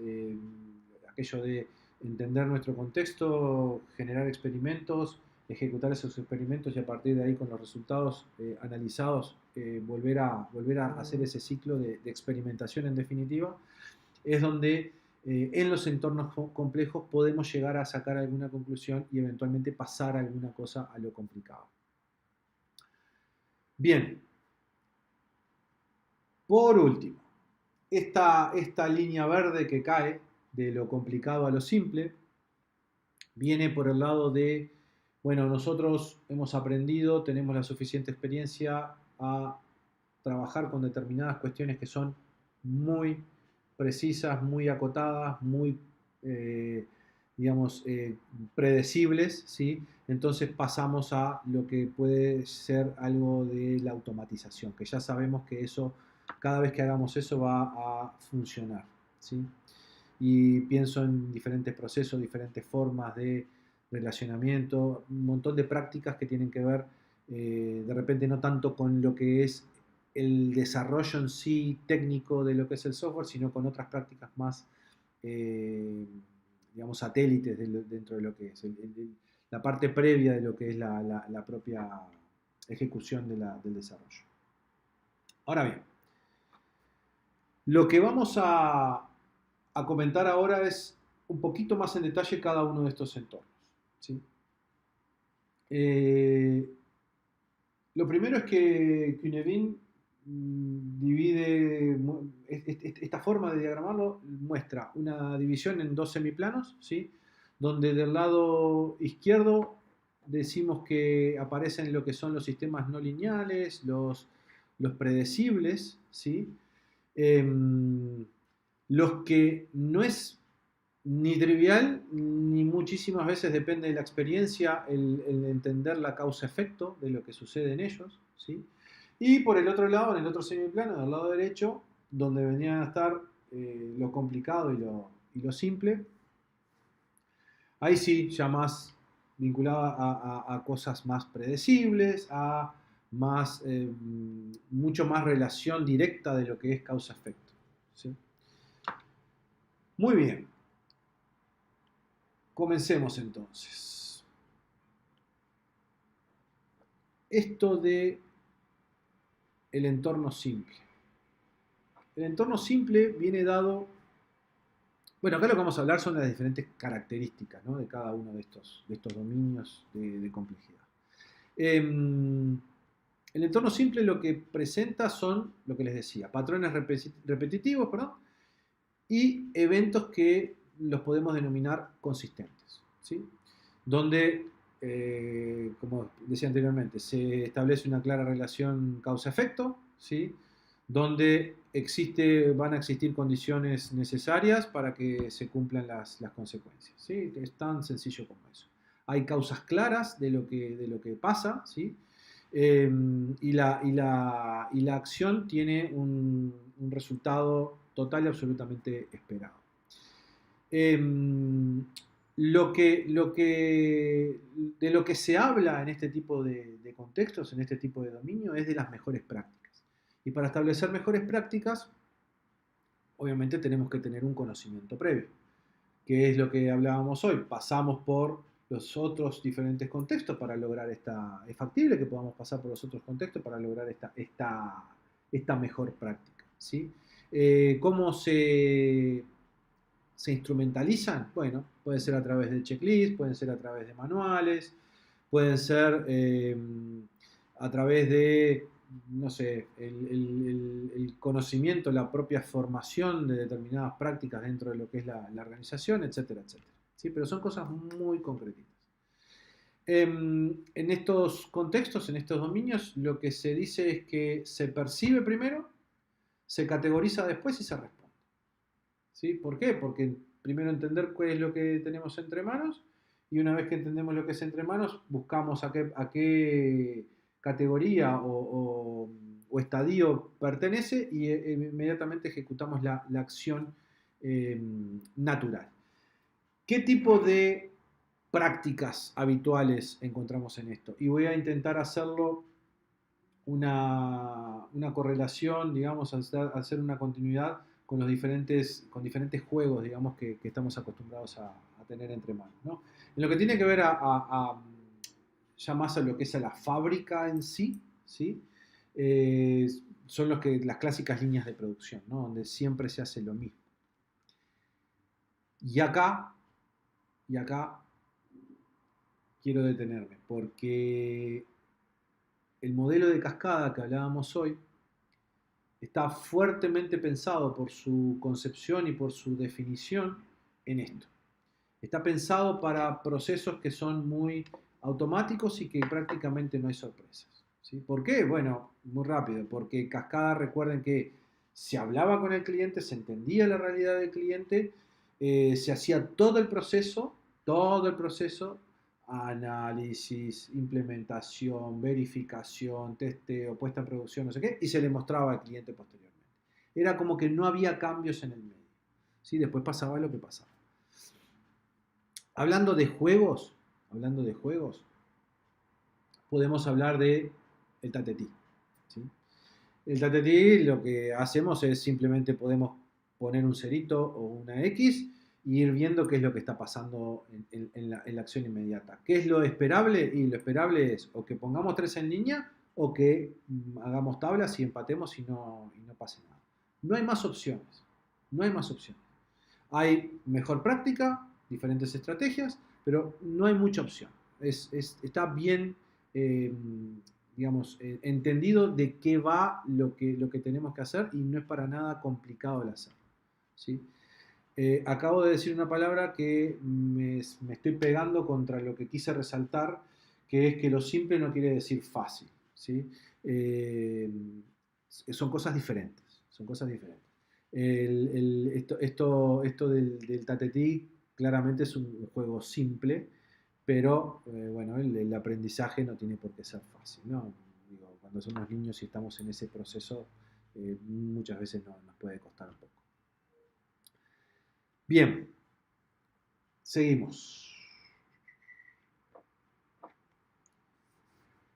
aquello de entender nuestro contexto, generar experimentos, ejecutar esos experimentos y a partir de ahí con los resultados analizados volver a hacer ese ciclo de experimentación en definitiva, es donde en los entornos complejos podemos llegar a sacar alguna conclusión y eventualmente pasar alguna cosa a lo complicado. Bien, por último, esta línea verde que cae de lo complicado a lo simple viene por el lado de, bueno, nosotros hemos aprendido, tenemos la suficiente experiencia a trabajar con determinadas cuestiones que son muy precisas, muy acotadas, muy, digamos, predecibles, ¿sí? Entonces pasamos a lo que puede ser algo de la automatización, que ya sabemos que eso, cada vez que hagamos eso va a funcionar, ¿sí? Y pienso en diferentes procesos, diferentes formas de relacionamiento, un montón de prácticas que tienen que ver de repente no tanto con lo que es el desarrollo en sí técnico de lo que es el software, sino con otras prácticas más, eh, digamos, satélites dentro de lo que es la parte previa de lo que es la propia ejecución del desarrollo. Ahora bien, Lo que vamos a comentar ahora es un poquito más en detalle cada uno de estos entornos. ¿Sí? Eh, lo primero es que Cunevin divide, esta forma de diagramarlo muestra una división en dos semiplanos, ¿sí? Donde del lado izquierdo decimos que aparecen lo que son los sistemas no lineales, los predecibles, ¿sí? Em, los que no es ni trivial, ni muchísimas veces depende de la experiencia el entender la causa-efecto de lo que sucede en ellos, ¿sí? Y por el otro lado, en el otro semiplano, del lado derecho, donde venían a estar lo complicado y lo simple, ahí sí, ya más vinculado a cosas más predecibles, a más, mucho más relación directa de lo que es causa-efecto, ¿sí? Muy bien, comencemos entonces. Esto de el entorno simple. El entorno simple viene dado, bueno, acá lo que vamos a hablar son las diferentes características, ¿no?, de cada uno de estos dominios de complejidad. El entorno simple lo que presenta son, lo que les decía, patrones repetitivos, perdón, y eventos que los podemos denominar consistentes, ¿sí? Donde, como decía anteriormente, se establece una clara relación causa-efecto, ¿sí? Donde van a existir condiciones necesarias para que se cumplan las consecuencias, ¿sí? Es tan sencillo como eso. Hay causas claras de lo que pasa, ¿sí? Y la acción tiene un resultado total y absolutamente esperado. De lo que se habla en este tipo de contextos, en este tipo de dominio, es de las mejores prácticas. Y para establecer mejores prácticas, obviamente tenemos que tener un conocimiento previo, que es lo que hablábamos hoy. Pasamos por los otros diferentes contextos para lograr es factible que podamos pasar por los otros contextos para lograr esta mejor práctica, ¿sí? ¿Cómo se instrumentalizan? Bueno, puede ser a través de checklists, pueden ser a través de manuales, pueden ser a través de, no sé, el conocimiento, la propia formación de determinadas prácticas dentro de lo que es la organización, etcétera, etcétera. ¿Sí? Pero son cosas muy concretitas. En estos contextos, en estos dominios, lo que se dice es que se percibe primero, se categoriza después y se responde. ¿Sí? ¿Por qué? Porque primero entender qué es lo que tenemos entre manos y una vez que entendemos lo que es entre manos, buscamos a qué categoría o estadio pertenece y inmediatamente ejecutamos la acción natural. ¿Qué tipo de prácticas habituales encontramos en esto? Y voy a intentar hacerlo una correlación, digamos, hacer una continuidad con diferentes juegos, digamos, que estamos acostumbrados a tener entre manos, ¿no? En lo que tiene que ver ya más a lo que es a la fábrica en sí, ¿sí? Eh, son las clásicas líneas de producción, ¿no? Donde siempre se hace lo mismo. Y acá quiero detenerme, porque el modelo de cascada que hablábamos hoy está fuertemente pensado por su concepción y por su definición en esto. Está pensado para procesos que son muy automáticos y que prácticamente no hay sorpresas, ¿sí? ¿Por qué? Bueno, muy rápido, porque cascada, recuerden que se hablaba con el cliente, se entendía la realidad del cliente, se hacía todo el proceso, análisis, implementación, verificación, testeo, puesta en producción, no sé qué, y se le mostraba al cliente posteriormente. Era como que no había cambios en el medio, ¿sí? Después pasaba lo que pasaba. Hablando de juegos, podemos hablar de el tatetí, ¿sí? El tatetí lo que hacemos es simplemente podemos poner un cerito o una X y ir viendo qué es lo que está pasando en la acción inmediata. ¿Qué es lo esperable? Y lo esperable es o que pongamos 3 en línea o que hagamos tablas y empatemos y no pase nada. No hay más opciones. No hay más opciones. Hay mejor práctica, diferentes estrategias, pero no hay mucha opción. Está bien, eh, digamos, entendido de qué va lo que tenemos que hacer y no es para nada complicado el hacer. ¿Sí? Acabo de decir una palabra que me estoy pegando contra lo que quise resaltar, que es que lo simple no quiere decir fácil. ¿Sí? Eh, Son cosas diferentes. Son cosas diferentes. Esto del Tatetí claramente es un juego simple, pero bueno, el aprendizaje no tiene por qué ser fácil, ¿no? Digo, cuando somos niños y estamos en ese proceso, muchas veces nos puede costar un poco. Bien, seguimos.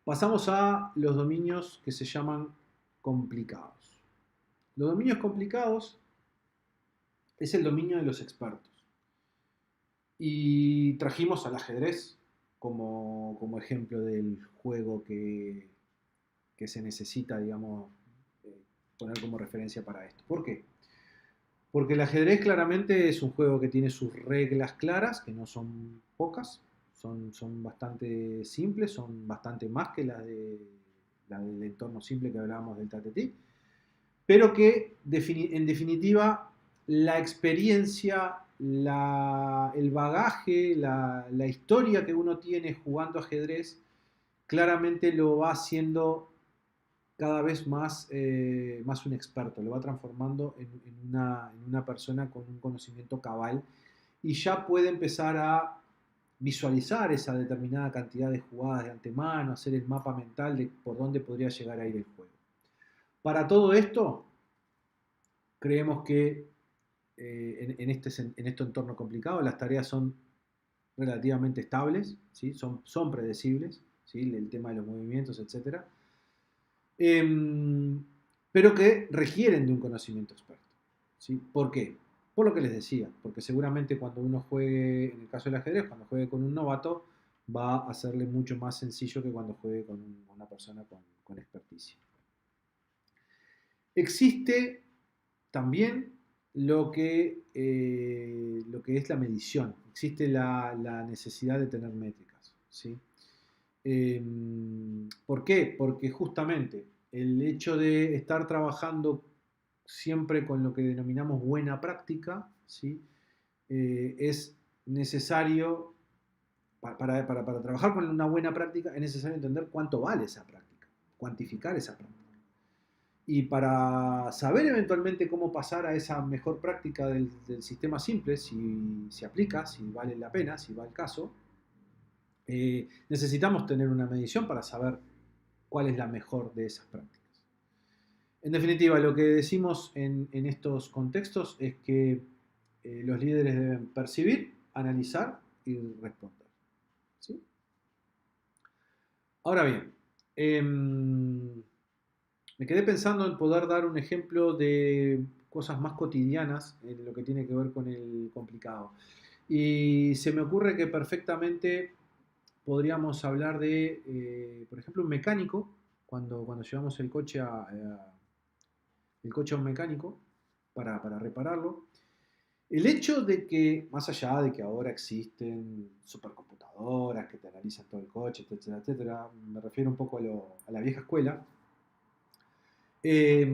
Pasamos a los dominios que se llaman complicados. Los dominios complicados es el dominio de los expertos. Y trajimos al ajedrez como ejemplo del juego que se necesita, digamos, eh, poner como referencia para esto. ¿Por qué? Porque el ajedrez claramente es un juego que tiene sus reglas claras, que no son pocas, son bastante simples, son bastante más que la del entorno simple que hablábamos del Tatetí, pero que en definitiva la experiencia, el bagaje, la historia que uno tiene jugando ajedrez, claramente lo va haciendo cada vez más, más un experto, lo va transformando en una persona con un conocimiento cabal y ya puede empezar a visualizar esa determinada cantidad de jugadas de antemano, hacer el mapa mental de por dónde podría llegar a ir el juego. Para todo esto, creemos que en este entorno complicado las tareas son relativamente estables, ¿sí? Son predecibles, ¿sí? El tema de los movimientos, etcétera, pero que requieren de un conocimiento experto. ¿Sí? ¿Por qué? Por lo que les decía, porque seguramente cuando uno juegue, en el caso del ajedrez, cuando juegue con un novato, va a serle mucho más sencillo que cuando juegue con una persona con experticia. Existe también lo que es la medición, existe la necesidad de tener métricas. ¿Sí? ¿Por qué? Porque justamente el hecho de estar trabajando siempre con lo que denominamos buena práctica, ¿sí? Es necesario, para trabajar con una buena práctica, es necesario entender cuánto vale esa práctica, cuantificar esa práctica. Y para saber eventualmente cómo pasar a esa mejor práctica del sistema simple, si se aplica, si vale la pena, si va el caso, necesitamos tener una medición para saber cuál es la mejor de esas prácticas. En definitiva, lo que decimos en estos contextos es que los líderes deben percibir, analizar y responder. ¿Sí? Ahora bien, me quedé pensando en poder dar un ejemplo de cosas más cotidianas en lo que tiene que ver con el complicado. Y se me ocurre que perfectamente podríamos hablar de, por ejemplo, un mecánico, cuando llevamos el coche a un mecánico para repararlo. El hecho de que, más allá de que ahora existen supercomputadoras que te analizan todo el coche, etcétera, etcétera, me refiero un poco a la vieja escuela, eh,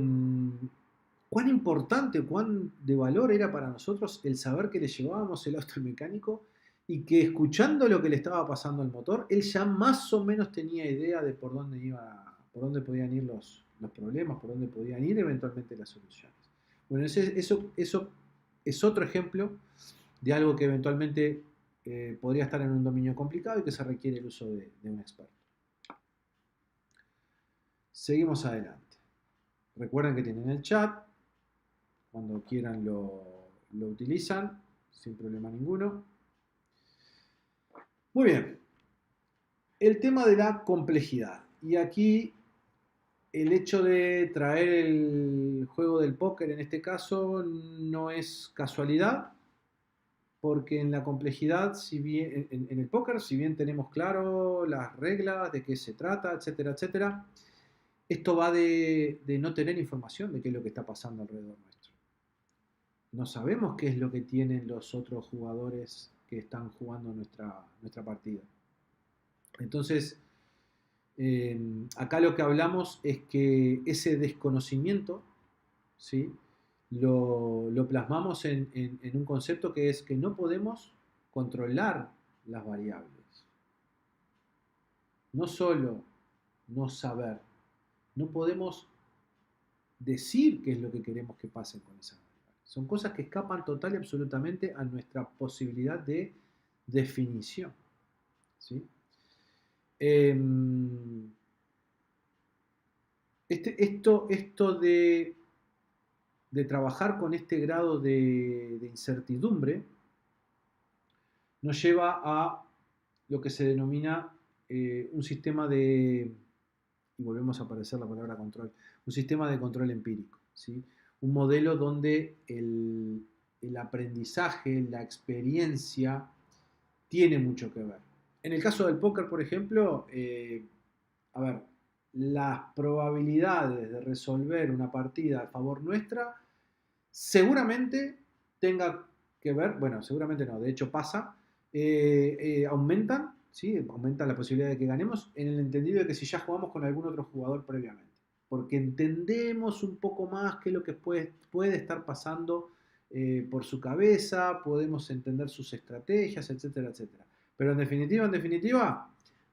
cuán importante, cuán de valor era para nosotros el saber que le llevábamos el auto al mecánico y que escuchando lo que le estaba pasando al motor, él ya más o menos tenía idea de por dónde podían ir los problemas, por dónde podían ir eventualmente las soluciones. Bueno, eso es otro ejemplo de algo que eventualmente podría estar en un dominio complicado y que se requiere el uso de un experto. Seguimos adelante. Recuerden que tienen el chat, cuando quieran lo utilizan, sin problema ninguno. Muy bien, el tema de la complejidad. Y aquí el hecho de traer el juego del póker en este caso no es casualidad, porque en la complejidad, si bien, en el póker, si bien tenemos claro las reglas, de qué se trata, etcétera, etcétera, Esto va de no tener información de qué es lo que está pasando alrededor nuestro. No sabemos qué es lo que tienen los otros jugadores que están jugando nuestra partida. Entonces, acá lo que hablamos es que ese desconocimiento, ¿sí? Lo plasmamos en un concepto que es que no podemos controlar las variables. No solo no saber, no podemos decir qué es lo que queremos que pase con esas variables. Son cosas que escapan total y absolutamente a nuestra posibilidad de definición. ¿Sí? Esto de trabajar con este grado de incertidumbre nos lleva a lo que se denomina un sistema de, y volvemos a aparecer la palabra control, un sistema de control empírico, ¿sí? Un modelo donde el aprendizaje, la experiencia, tiene mucho que ver. En el caso del póker, por ejemplo, a ver, las probabilidades de resolver una partida a favor nuestra seguramente tenga que ver, bueno, seguramente no, de hecho pasa, aumentan, ¿sí? Aumenta la posibilidad de que ganemos en el entendido de que si ya jugamos con algún otro jugador previamente, porque entendemos un poco más qué es lo que puede estar pasando por su cabeza, podemos entender sus estrategias, etcétera, etcétera. Pero en definitiva,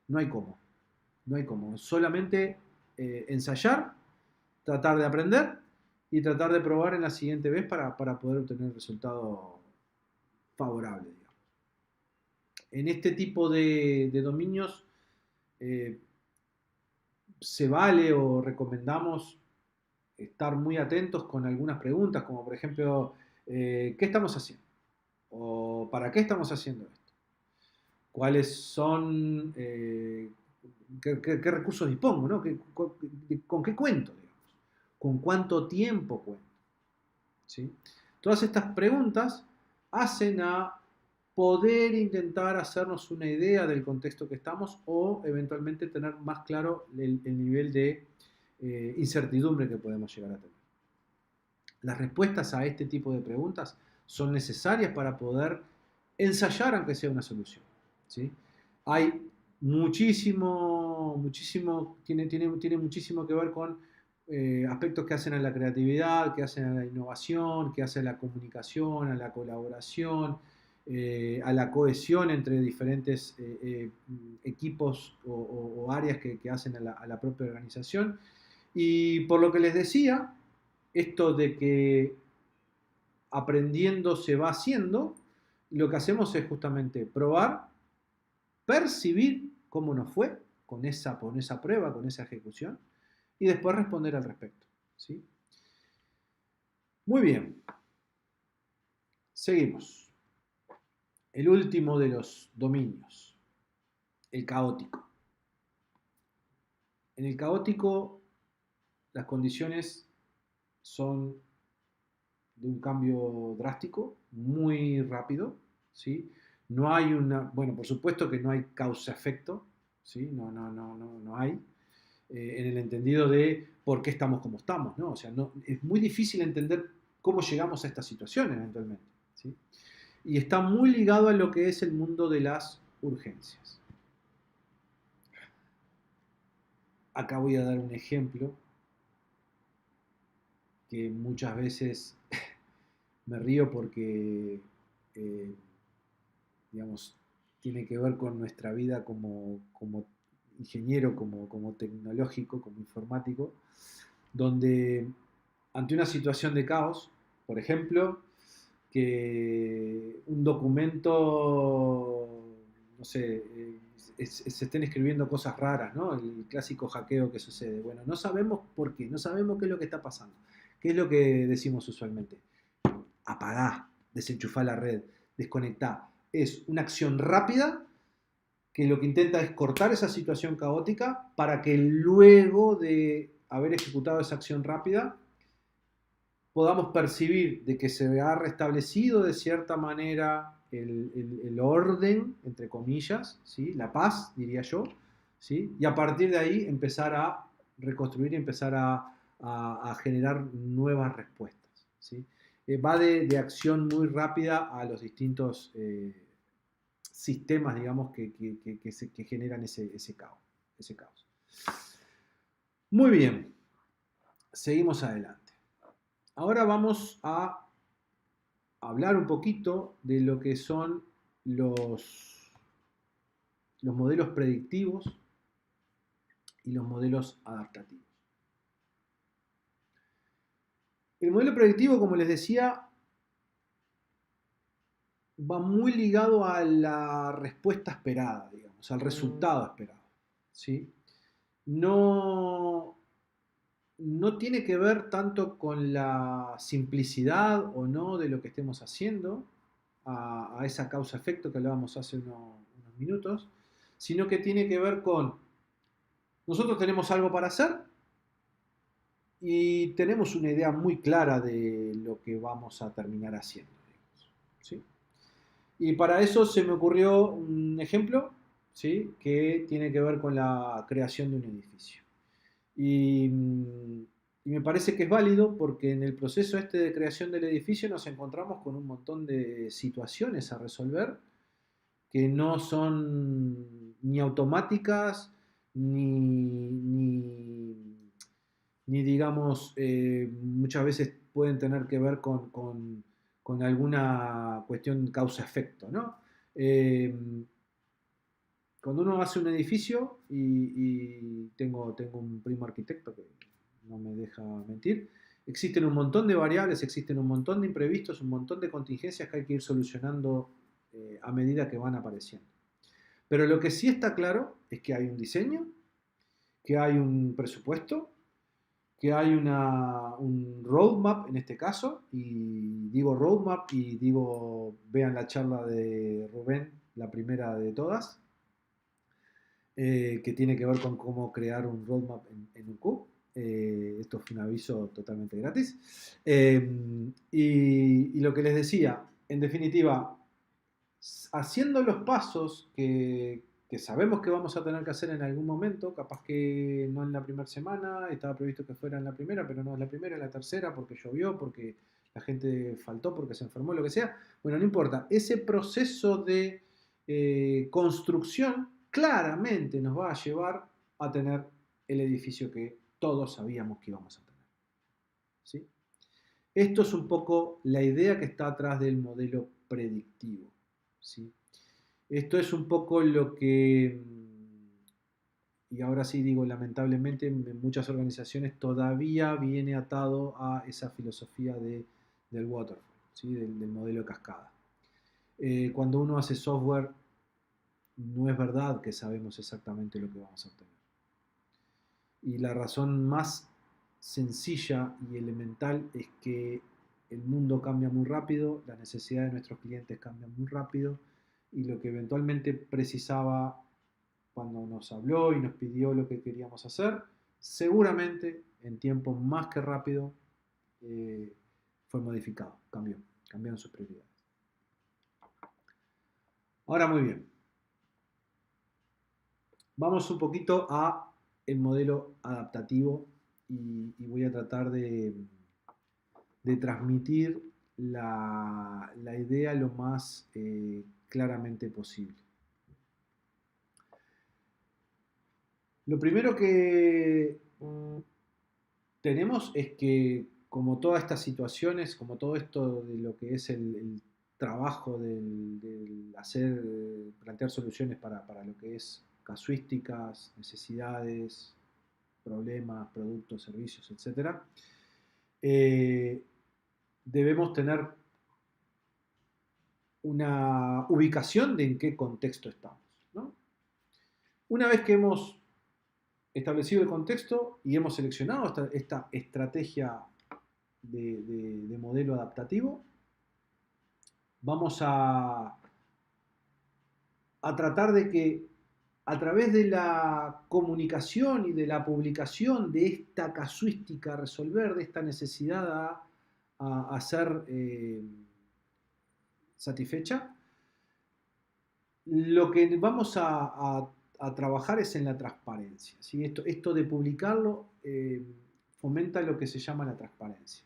no hay cómo. No hay cómo. Solamente ensayar, tratar de aprender y tratar de probar en la siguiente vez para poder obtener un resultado favorable, digamos. En este tipo de dominios eh, se vale o recomendamos estar muy atentos con algunas preguntas, como por ejemplo, ¿qué estamos haciendo? ¿O para qué estamos haciendo esto? ¿Cuáles son, qué recursos dispongo? ¿No? ¿Con qué cuento? Digamos? ¿Con cuánto tiempo cuento? ¿Sí? Todas estas preguntas hacen a poder intentar hacernos una idea del contexto que estamos o eventualmente tener más claro el nivel de incertidumbre que podemos llegar a tener. Las respuestas a este tipo de preguntas son necesarias para poder ensayar aunque sea una solución. ¿Sí? Hay tiene muchísimo que ver con aspectos que hacen a la creatividad, que hacen a la innovación, que hacen a la comunicación, a la colaboración, a la cohesión entre diferentes equipos o áreas que hacen a la propia organización. Y por lo que les decía, esto de que aprendiendo se va haciendo, lo que hacemos es justamente probar, percibir cómo nos fue con esa prueba, con esa ejecución, y después responder al respecto. ¿Sí? Muy bien. Seguimos. El último de los dominios, el caótico. En el caótico, las condiciones son de un cambio drástico, muy rápido, ¿sí? No hay bueno, por supuesto que no hay causa-efecto, ¿sí? No hay, en el entendido de por qué estamos como estamos, ¿no? O sea, es muy difícil entender cómo llegamos a esta situación eventualmente, ¿sí? Y está muy ligado a lo que es el mundo de las urgencias. Acá voy a dar un ejemplo que muchas veces me río porque, eh, digamos, tiene que ver con nuestra vida como ingeniero, como tecnológico, como informático, donde ante una situación de caos, por ejemplo, que un documento, no sé, se estén escribiendo cosas raras, ¿no? El clásico hackeo que sucede. Bueno, no sabemos por qué, no sabemos qué es lo que está pasando. ¿Qué es lo que decimos usualmente? Apagá, desenchufá la red, desconectá. Es una acción rápida que lo que intenta es cortar esa situación caótica para que luego de haber ejecutado esa acción rápida podamos percibir de que se ha restablecido de cierta manera el orden, entre comillas, ¿sí? La paz, diría yo, ¿sí? Y a partir de ahí empezar a reconstruir y empezar a generar nuevas respuestas, ¿sí? Va de acción muy rápida a los distintos sistemas, digamos, que generan ese caos, ese caos. Muy bien, seguimos adelante. Ahora vamos a hablar un poquito de lo que son los modelos predictivos y los modelos adaptativos. El modelo predictivo, como les decía, va muy ligado a la respuesta esperada, digamos, al resultado esperado, ¿sí? No, no tiene que ver tanto con la simplicidad o no de lo que estemos haciendo, a esa causa-efecto que hablábamos hace unos minutos, sino que tiene que ver con nosotros tenemos algo para hacer y tenemos una idea muy clara de lo que vamos a terminar haciendo, digamos, ¿sí? Y para eso se me ocurrió un ejemplo, ¿sí? Que tiene que ver con la creación de un edificio. Y, y me parece que es válido porque en el proceso este de creación del edificio nos encontramos con un montón de situaciones a resolver que no son ni automáticas ni digamos, muchas veces pueden tener que ver con alguna cuestión causa-efecto, ¿no? Eh, Cuando uno hace un edificio, y tengo un primo arquitecto que no me deja mentir, existen un montón de variables, existen un montón de imprevistos, un montón de contingencias que hay que ir solucionando a medida que van apareciendo. Pero lo que sí está claro es que hay un diseño, que hay un presupuesto, que hay un roadmap en este caso, y digo roadmap y digo, vean la charla de Rubén, la primera de todas, que tiene que ver con cómo crear un roadmap en un Q. Esto fue un aviso totalmente gratis. Y lo que les decía, en definitiva, haciendo los pasos que sabemos que vamos a tener que hacer en algún momento, capaz que no en la primera semana, estaba previsto que fuera en la primera, pero no es la primera, es la tercera, porque llovió, porque la gente faltó, porque se enfermó, lo que sea. Bueno, no importa. Ese proceso de construcción claramente nos va a llevar a tener el edificio que todos sabíamos que íbamos a tener, ¿sí? Esto es un poco la idea que está atrás del modelo predictivo, ¿sí? Esto es un poco lo que, y ahora sí digo lamentablemente, en muchas organizaciones todavía viene atado a esa filosofía del waterfall, ¿sí? Del modelo de cascada. Cuando uno hace software, no es verdad que sabemos exactamente lo que vamos a obtener. Y la razón más sencilla y elemental es que el mundo cambia muy rápido, las necesidades de nuestros clientes cambian muy rápido, y lo que eventualmente precisaba cuando nos habló y nos pidió lo que queríamos hacer, seguramente en tiempo más que rápido fue modificado, cambiaron sus prioridades. Ahora muy bien, vamos un poquito a el modelo adaptativo y voy a tratar de transmitir la idea lo más claramente posible. Lo primero que tenemos es que, como todas estas situaciones, como todo esto de lo que es el trabajo del hacer, plantear soluciones para lo que es casuísticas, necesidades, problemas, productos, servicios, etc., debemos tener una ubicación de en qué contexto estamos, ¿no? Una vez que hemos establecido el contexto y hemos seleccionado esta estrategia de modelo adaptativo, vamos a tratar de que a través de la comunicación y de la publicación de esta casuística a resolver, de esta necesidad a ser satisfecha, lo que vamos a trabajar es en la transparencia, ¿sí? Esto de publicarlo fomenta lo que se llama la transparencia.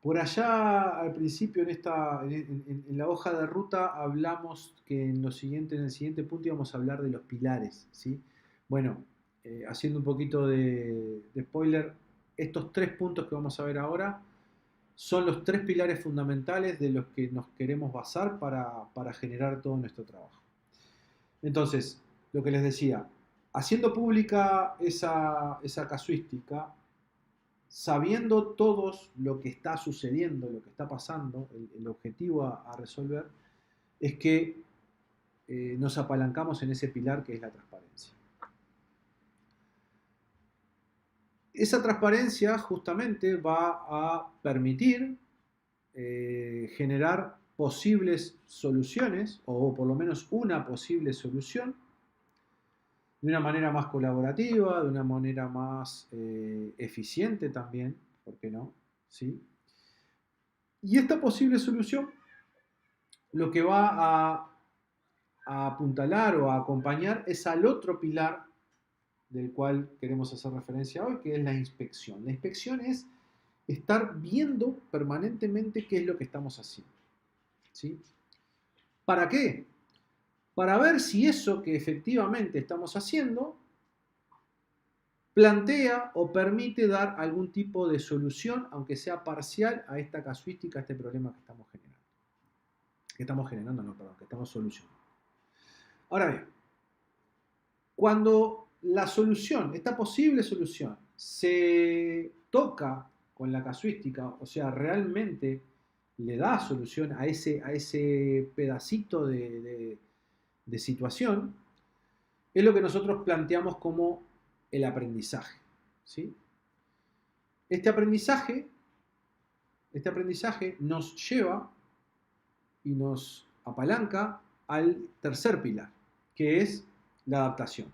Por allá al principio en la hoja de ruta hablamos que en el siguiente punto íbamos a hablar de los pilares, ¿sí? Bueno, haciendo un poquito de spoiler, estos 3 puntos que vamos a ver ahora son los 3 pilares fundamentales de los que nos queremos basar para generar todo nuestro trabajo. Entonces, lo que les decía, haciendo pública esa casuística, sabiendo todos lo que está sucediendo, lo que está pasando, el objetivo a resolver, es que nos apalancamos en ese pilar que es la transparencia. Esa transparencia justamente va a permitir generar posibles soluciones, o por lo menos una posible solución, de una manera más colaborativa, de una manera más eficiente también, ¿por qué no? ¿Sí? Y esta posible solución lo que va a apuntalar o a acompañar es al otro pilar del cual queremos hacer referencia hoy, que es la inspección. La inspección es estar viendo permanentemente qué es lo que estamos haciendo. ¿Sí? ¿Para qué? Para ver si eso que efectivamente estamos haciendo plantea o permite dar algún tipo de solución, aunque sea parcial, a esta casuística, a este problema que estamos generando. Que estamos solucionando. Ahora bien, cuando la solución, esta posible solución, se toca con la casuística, o sea, realmente le da solución a ese pedacito de situación, es lo que nosotros planteamos como el aprendizaje. ¿Sí? Este aprendizaje nos lleva y nos apalanca al tercer pilar, que es la adaptación.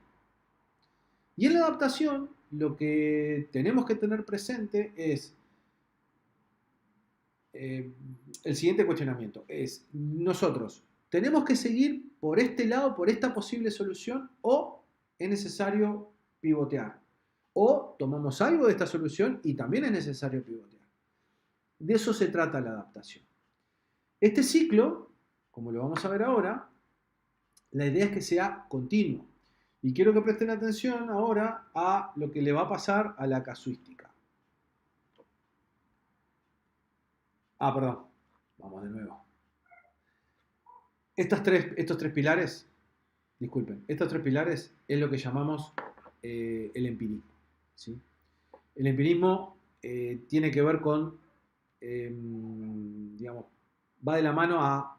Y en la adaptación lo que tenemos que tener presente es el siguiente cuestionamiento. Es, nosotros, ¿tenemos que seguir por este lado, por esta posible solución, o es necesario pivotear? O tomamos algo de esta solución y también es necesario pivotear. De eso se trata la adaptación. Este ciclo, como lo vamos a ver ahora, la idea es que sea continuo. Y quiero que presten atención ahora a lo que le va a pasar a la casuística. Perdón. Vamos de nuevo. Estos tres pilares, disculpen, estos 3 pilares es lo que llamamos el empirismo. ¿Sí? El empirismo tiene que ver con, digamos, va de la mano a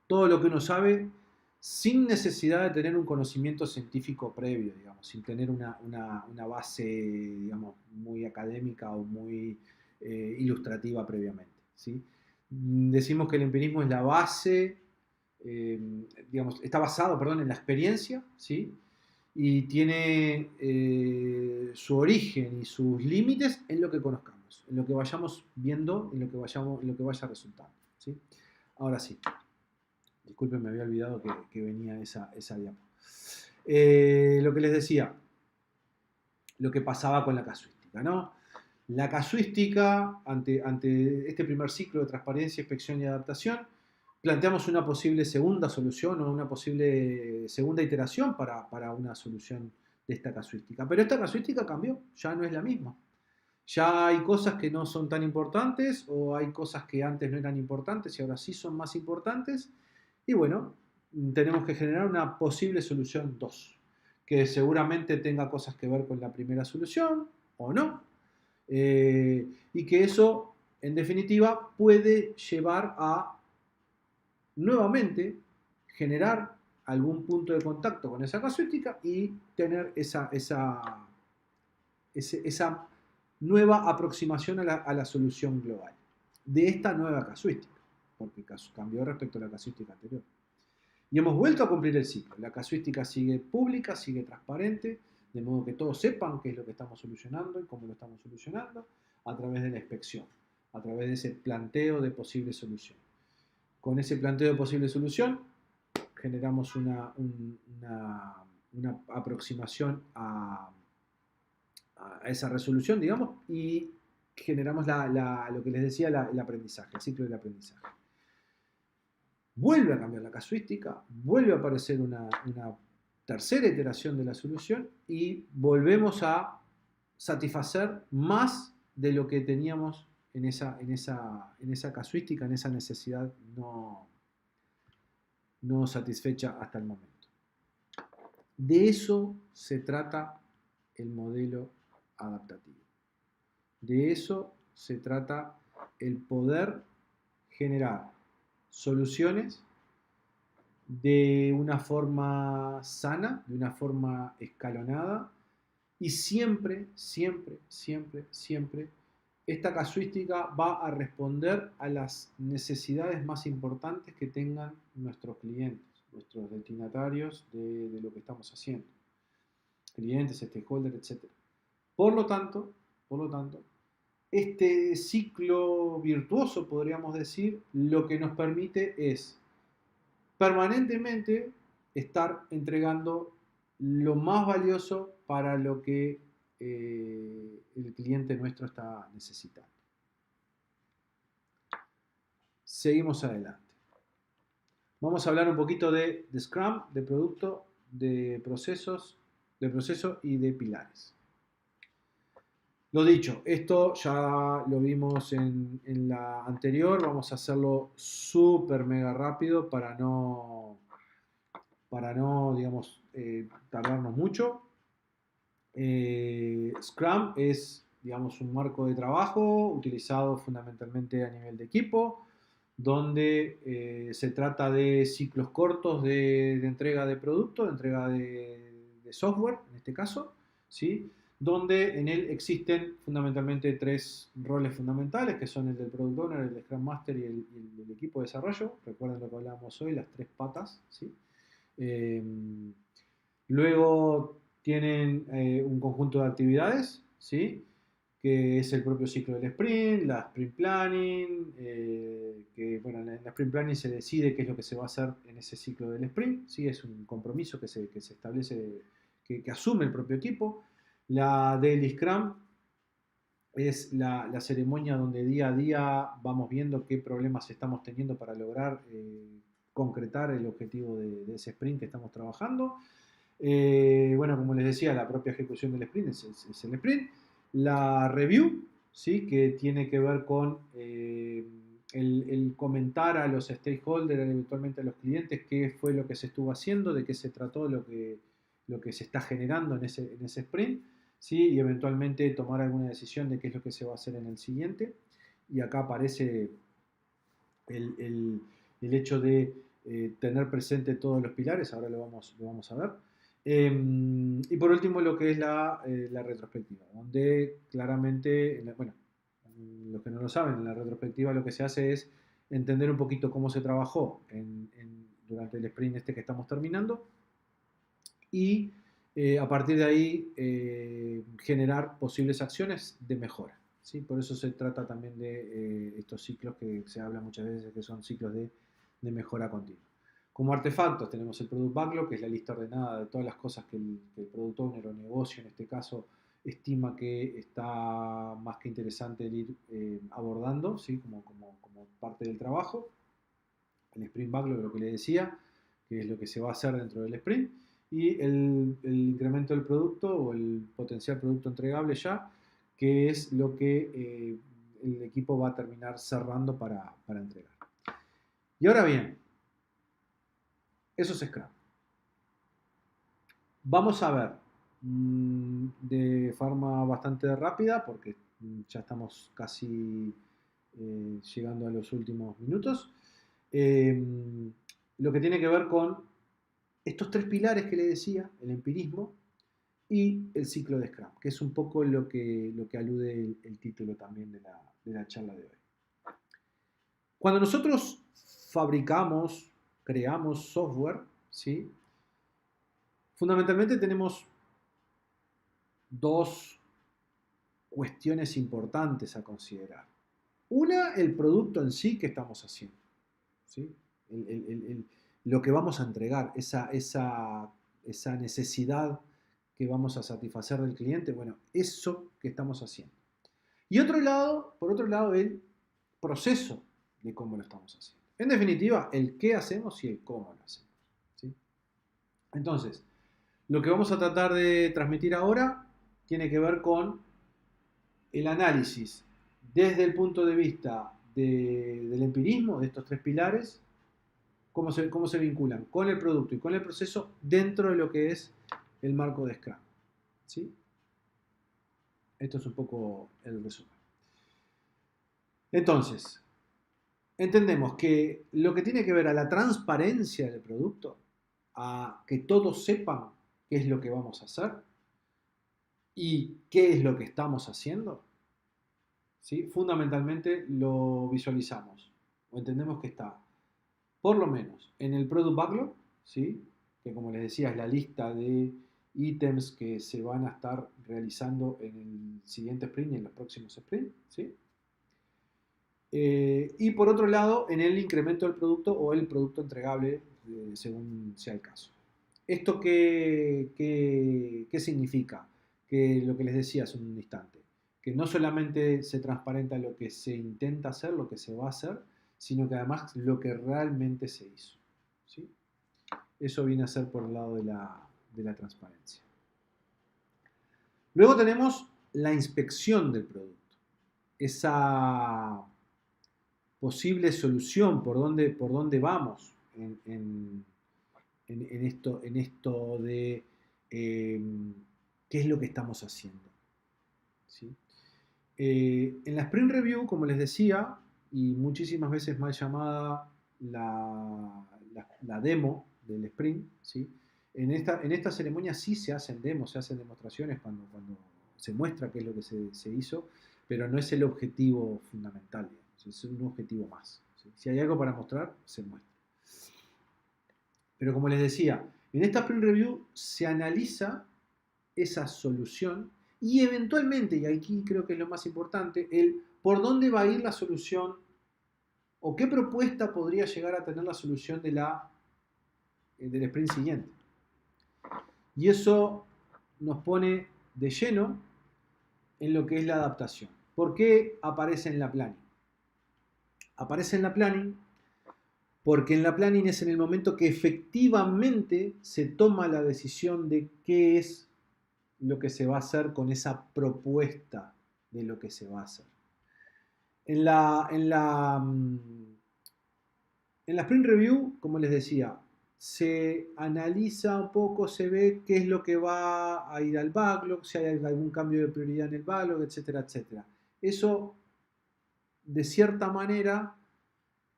todo lo que uno sabe sin necesidad de tener un conocimiento científico previo, digamos, sin tener una base, digamos, muy académica o muy ilustrativa previamente. ¿Sí? Decimos que el empirismo es la base, digamos, está basado, perdón, en la experiencia, ¿sí? Y tiene su origen y sus límites en lo que conozcamos, en lo que vayamos viendo, en lo que vaya resultando. ¿Sí? Ahora sí. Disculpen, me había olvidado que venía esa diapo. Lo que les decía, lo que pasaba con la casuística, ¿no? La casuística, ante este primer ciclo de transparencia, inspección y adaptación, planteamos una posible segunda solución o una posible segunda iteración para una solución de esta casuística. Pero esta casuística cambió, ya no es la misma. Ya hay cosas que no son tan importantes o hay cosas que antes no eran importantes y ahora sí son más importantes. Y bueno, tenemos que generar una posible solución 2, que seguramente tenga cosas que ver con la primera solución o no. Y que eso, en definitiva, puede llevar a nuevamente generar algún punto de contacto con esa casuística y tener esa nueva aproximación a la solución global de esta nueva casuística, porque cambió respecto a la casuística anterior. Y hemos vuelto a cumplir el ciclo. La casuística sigue pública, sigue transparente, de modo que todos sepan qué es lo que estamos solucionando y cómo lo estamos solucionando, a través de la inspección, a través de ese planteo de posible solución. Con ese planteo de posible solución, generamos una aproximación a esa resolución, digamos, y generamos lo que les decía, el aprendizaje, el ciclo del aprendizaje. Vuelve a cambiar la casuística, vuelve a aparecer una tercera iteración de la solución y volvemos a satisfacer más de lo que teníamos en esa casuística, en esa necesidad no satisfecha hasta el momento. De eso se trata el modelo adaptativo. De eso se trata el poder generar soluciones de una forma sana, de una forma escalonada y siempre, siempre, siempre, siempre esta casuística va a responder a las necesidades más importantes que tengan nuestros clientes, nuestros destinatarios de lo que estamos haciendo, clientes, stakeholders, etc. Por lo tanto, este ciclo virtuoso, podríamos decir, lo que nos permite es permanentemente estar entregando lo más valioso para lo que el cliente nuestro está necesitando. Seguimos adelante. Vamos a hablar un poquito de Scrum, de producto, de procesos, de proceso y de pilares. Lo dicho, esto ya lo vimos en la anterior, vamos a hacerlo súper mega rápido para no digamos, tardarnos mucho. Scrum es, digamos, un marco de trabajo utilizado fundamentalmente a nivel de equipo, donde se trata de ciclos cortos de entrega de producto, de entrega de software, en este caso, ¿sí? Donde en él existen fundamentalmente tres roles fundamentales, que son el del Product Owner, el Scrum Master y el equipo de desarrollo. Recuerden lo que hablábamos hoy, las tres patas, ¿sí? Luego tienen un conjunto de actividades, ¿sí? Que es el propio ciclo del sprint, la sprint planning, que bueno, en la sprint planning se decide qué es lo que se va a hacer en ese ciclo del sprint, ¿sí? Es un compromiso que se establece, que asume el propio equipo. La Daily Scrum es la ceremonia donde día a día vamos viendo qué problemas estamos teniendo para lograr concretar el objetivo de ese sprint que estamos trabajando. Bueno, como les decía, la propia ejecución del sprint es el sprint. La review, ¿sí? Que tiene que ver con el comentar a los stakeholders, eventualmente a los clientes, qué fue lo que se estuvo haciendo, de qué se trató lo que se está generando en ese sprint, ¿sí? Y eventualmente tomar alguna decisión de qué es lo que se va a hacer en el siguiente. Y acá aparece el hecho de tener presente todos los pilares, ahora lo vamos a ver. Y por último, lo que es la retrospectiva, donde claramente, bueno, los que no lo saben, en la retrospectiva lo que se hace es entender un poquito cómo se trabajó durante el sprint este que estamos terminando y a partir de ahí generar posibles acciones de mejora, ¿sí? Por eso se trata también de estos ciclos que se habla muchas veces que son ciclos de mejora continua. Como artefactos tenemos el Product Backlog, que es la lista ordenada de todas las cosas que el Product Owner o negocio en este caso estima que está más que interesante el ir abordando, ¿sí? como parte del trabajo. El Sprint Backlog, lo que le decía, que es lo que se va a hacer dentro del sprint. Y el incremento del producto o el potencial producto entregable ya, que es lo que el equipo va a terminar cerrando para entregar. Y ahora bien, eso es Scrum. Vamos a ver de forma bastante rápida, porque ya estamos casi llegando a los últimos minutos, lo que tiene que ver con estos tres pilares que le decía, el empirismo y el ciclo de Scrum, que es un poco lo que alude el título también de la charla de hoy. Cuando nosotros fabricamos, creamos software, ¿sí? Fundamentalmente tenemos dos cuestiones importantes a considerar. Una, el producto en sí que estamos haciendo, ¿sí? lo que vamos a entregar, esa necesidad que vamos a satisfacer del cliente, bueno, eso que estamos haciendo. Y por otro lado, el proceso de cómo lo estamos haciendo. En definitiva, el qué hacemos y el cómo lo hacemos. ¿Sí? Entonces, lo que vamos a tratar de transmitir ahora tiene que ver con el análisis desde el punto de vista del empirismo, de estos tres pilares, cómo se vinculan con el producto y con el proceso dentro de lo que es el marco de Scrum. ¿Sí? Esto es un poco el resumen. Entonces, entendemos que lo que tiene que ver a la transparencia del producto, a que todos sepan qué es lo que vamos a hacer y qué es lo que estamos haciendo, ¿sí? Fundamentalmente lo visualizamos o entendemos que está, por lo menos, en el Product Backlog, ¿sí? Que como les decía es la lista de ítems que se van a estar realizando en el siguiente sprint y en los próximos sprints, ¿sí? Y por otro lado, en el incremento del producto o el producto entregable, según sea el caso. ¿Esto qué significa? Que lo que les decía hace un instante, que no solamente se transparenta lo que se intenta hacer, lo que se va a hacer, sino que además lo que realmente se hizo. ¿Sí? Eso viene a ser por el lado de la transparencia. Luego tenemos la inspección del producto. Esa posible solución, por dónde vamos en esto de qué es lo que estamos haciendo. ¿Sí? En la Sprint Review, como les decía, y muchísimas veces mal llamada la demo del sprint, ¿sí? En esta ceremonia sí se hacen demos, se hacen demostraciones cuando se muestra qué es lo que se hizo, pero no es el objetivo fundamental, digamos, es un objetivo más. ¿Sí? Si hay algo para mostrar, se muestra. Pero como les decía, en esta Sprint Review se analiza esa solución y eventualmente, y aquí creo que es lo más importante, el por dónde va a ir la solución o qué propuesta podría llegar a tener la solución del sprint siguiente. Y eso nos pone de lleno en lo que es la adaptación. ¿Por qué aparece en la planning? Aparece en la planning porque en la planning es en el momento que efectivamente se toma la decisión de qué es lo que se va a hacer con esa propuesta de lo que se va a hacer. En la Sprint Review, como les decía, se analiza un poco, se ve qué es lo que va a ir al backlog, si hay algún cambio de prioridad en el backlog, etcétera, etcétera. Eso, de cierta manera,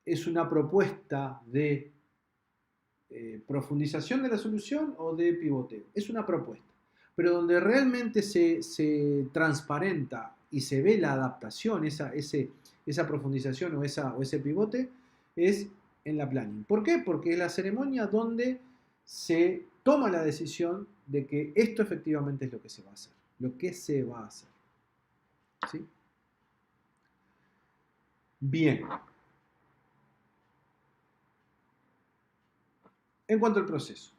es una propuesta de profundización de la solución o de pivoteo. Es una propuesta. Pero donde realmente se transparenta y se ve la adaptación, esa profundización o ese pivote, es en la planning. ¿Por qué? Porque es la ceremonia donde se toma la decisión de que esto efectivamente es lo que se va a hacer. Lo que se va a hacer. ¿Sí? Bien. En cuanto al proceso.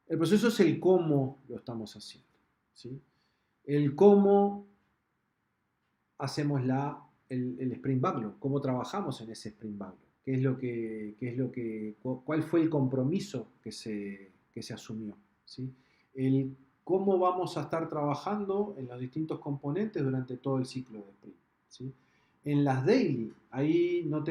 El proceso es el cómo lo estamos haciendo. ¿Sí? El cómo hacemos el Sprint Backlog, cómo trabajamos en ese Sprint Backlog, cuál fue el compromiso que se asumió, ¿sí? El cómo vamos a estar trabajando en los distintos componentes durante todo el ciclo de Sprint, ¿sí? En las daily, ahí no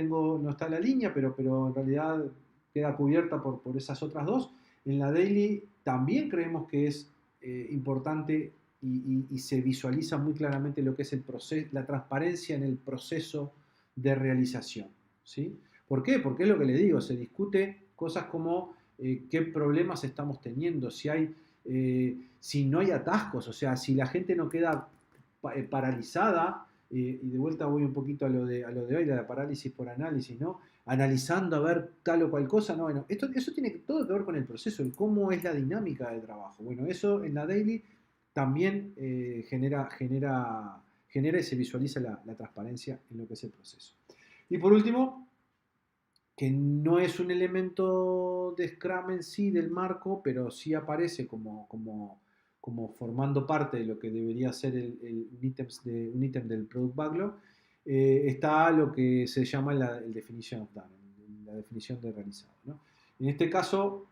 está la línea, pero en realidad queda cubierta por esas otras dos. En la daily también creemos que es importante y se visualiza muy claramente lo que es el proceso, la transparencia en el proceso de realización. ¿Sí? ¿Por qué? Porque es lo que les digo, se discute cosas como qué problemas estamos teniendo, si no hay atascos, o sea, si la gente no queda paralizada, y de vuelta voy un poquito a lo de hoy, de la parálisis por análisis, ¿no? Analizando a ver tal o cual cosa, no, bueno, eso tiene todo que ver con el proceso, el cómo es la dinámica del trabajo. Bueno, eso en la daily también genera y se visualiza la transparencia en lo que es el proceso. Y por último, que no es un elemento de Scrum en sí, del marco, pero sí aparece como formando parte de lo que debería ser un ítem del Product Backlog, está lo que se llama el Definition of Done, la definición de realizado, ¿no? En este caso,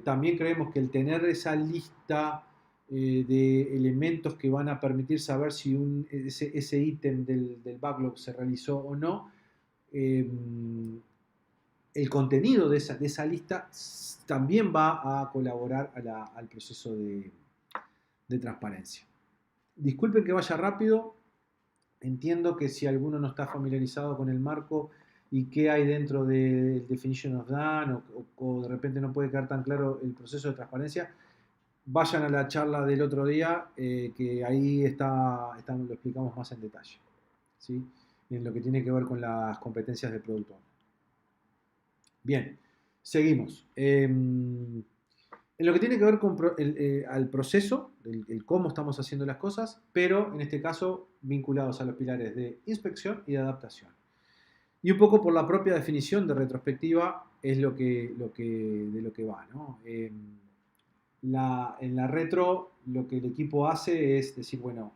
también creemos que el tener esa lista de elementos que van a permitir saber si ese ítem del backlog se realizó o no, eh, el contenido de esa lista también va a colaborar al proceso de transparencia. Disculpen que vaya rápido, entiendo que si alguno no está familiarizado con el marco y qué hay dentro del Definition of Done o de repente no puede quedar tan claro el proceso de transparencia, vayan a la charla del otro día, que ahí lo explicamos más en detalle, ¿sí? En lo que tiene que ver con las competencias del producto. Bien, seguimos. En lo que tiene que ver con al proceso, el cómo estamos haciendo las cosas, pero en este caso vinculados a los pilares de inspección y de adaptación. Y un poco por la propia definición de retrospectiva es de lo que va, ¿no? En la retro lo que el equipo hace es decir, bueno,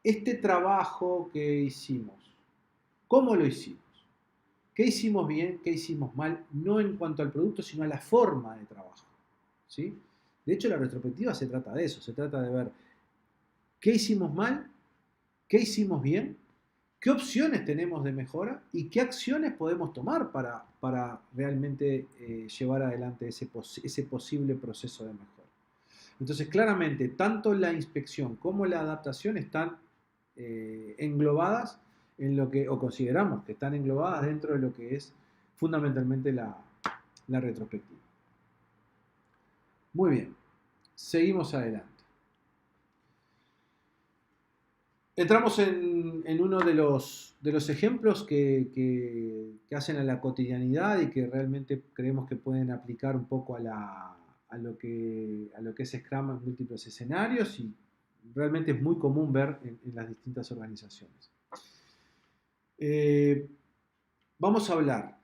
este trabajo que hicimos, ¿cómo lo hicimos? ¿Qué hicimos bien? ¿Qué hicimos mal? No en cuanto al producto, sino a la forma de trabajo, ¿sí? De hecho, la retrospectiva se trata de eso, se trata de ver qué hicimos mal, qué hicimos bien, qué opciones tenemos de mejora y qué acciones podemos tomar para realmente llevar adelante ese posible proceso de mejora. Entonces, claramente, tanto la inspección como la adaptación están englobadas en lo que, o consideramos que están englobadas dentro de lo que es fundamentalmente la retrospectiva. Muy bien, seguimos adelante. Entramos en uno de los ejemplos que hacen a la cotidianidad y que realmente creemos que pueden aplicar un poco a lo que es Scrum en múltiples escenarios y realmente es muy común ver en las distintas organizaciones. Vamos a hablar,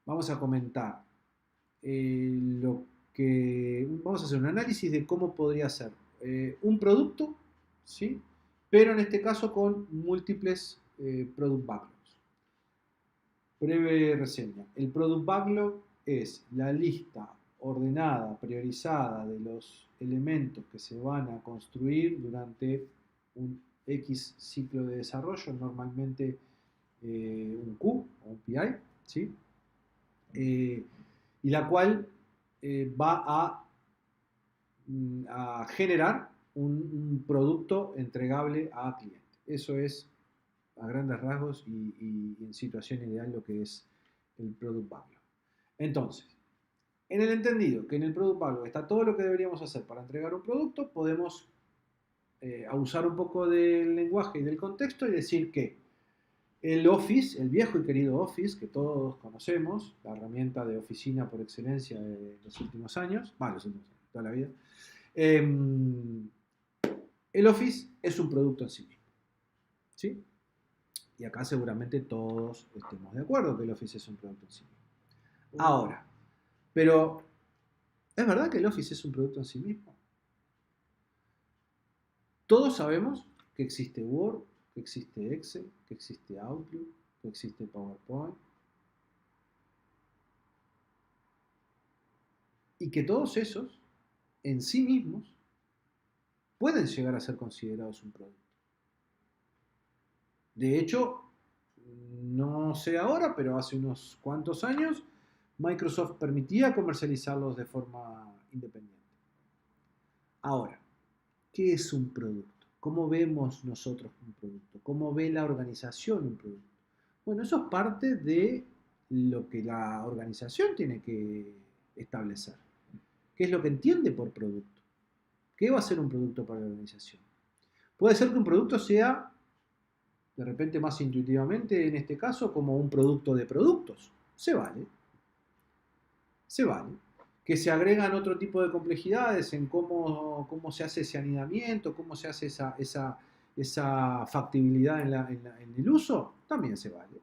vamos a comentar vamos a hacer un análisis de cómo podría ser un producto, ¿sí? Pero en este caso con múltiples product backlogs. Breve reseña. El product backlog es la lista ordenada, priorizada de los elementos que se van a construir durante un X ciclo de desarrollo, normalmente un Q o un PI, ¿sí? Y la cual va a generar un producto entregable a cliente. Eso es a grandes rasgos y en situación ideal lo que es el Product Backlog. Entonces, en el entendido que en el Product Backlog está todo lo que deberíamos hacer para entregar un producto, podemos abusar un poco del lenguaje y del contexto y decir que el Office, el viejo y querido Office, que todos conocemos, la herramienta de oficina por excelencia de los últimos años, los últimos años, toda la vida, el Office es un producto en sí mismo, ¿sí? Y acá seguramente todos estemos de acuerdo que el Office es un producto en sí mismo. Ahora, pero ¿es verdad que el Office es un producto en sí mismo? Todos sabemos que existe Word, que existe Excel, que existe Outlook, que existe PowerPoint. Y que todos esos, en sí mismos, pueden llegar a ser considerados un producto. De hecho, no sé ahora, pero hace unos cuantos años, Microsoft permitía comercializarlos de forma independiente. Ahora, ¿qué es un producto? ¿Cómo vemos nosotros un producto? ¿Cómo ve la organización un producto? Bueno, eso es parte de lo que la organización tiene que establecer. ¿Qué es lo que entiende por producto? ¿Qué va a ser un producto para la organización? Puede ser que un producto sea, de repente más intuitivamente, en este caso, como un producto de productos. Se vale. Se vale. Que se agregan otro tipo de complejidades en cómo se hace ese anidamiento, cómo se hace esa factibilidad en el uso, también se vale.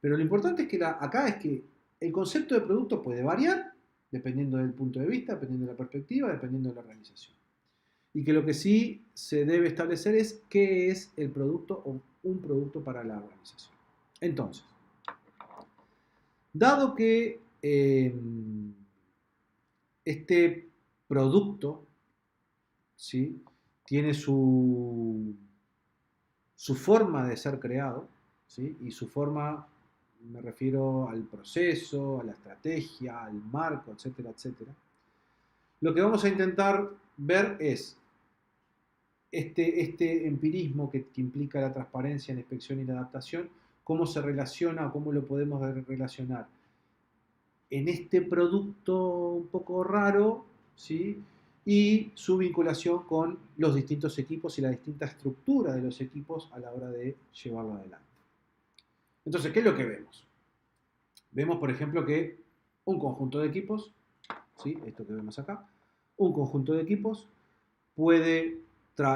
Pero lo importante es que acá es que el concepto de producto puede variar dependiendo del punto de vista, dependiendo de la perspectiva, dependiendo de la organización. Y que lo que sí se debe establecer es qué es el producto o un producto para la organización. Entonces, dado que este producto, ¿sí?, tiene su forma de ser creado, ¿sí?, y su forma, me refiero al proceso, a la estrategia, al marco, etcétera, etcétera. Lo que vamos a intentar ver es este empirismo que implica la transparencia, la inspección y la adaptación, cómo se relaciona o cómo lo podemos relacionar en este producto un poco raro, ¿sí?, y su vinculación con los distintos equipos y la distinta estructura de los equipos a la hora de llevarlo adelante. Entonces, ¿qué es lo que vemos? Vemos, por ejemplo, que un conjunto de equipos, ¿sí?, esto que vemos acá, un conjunto de equipos puede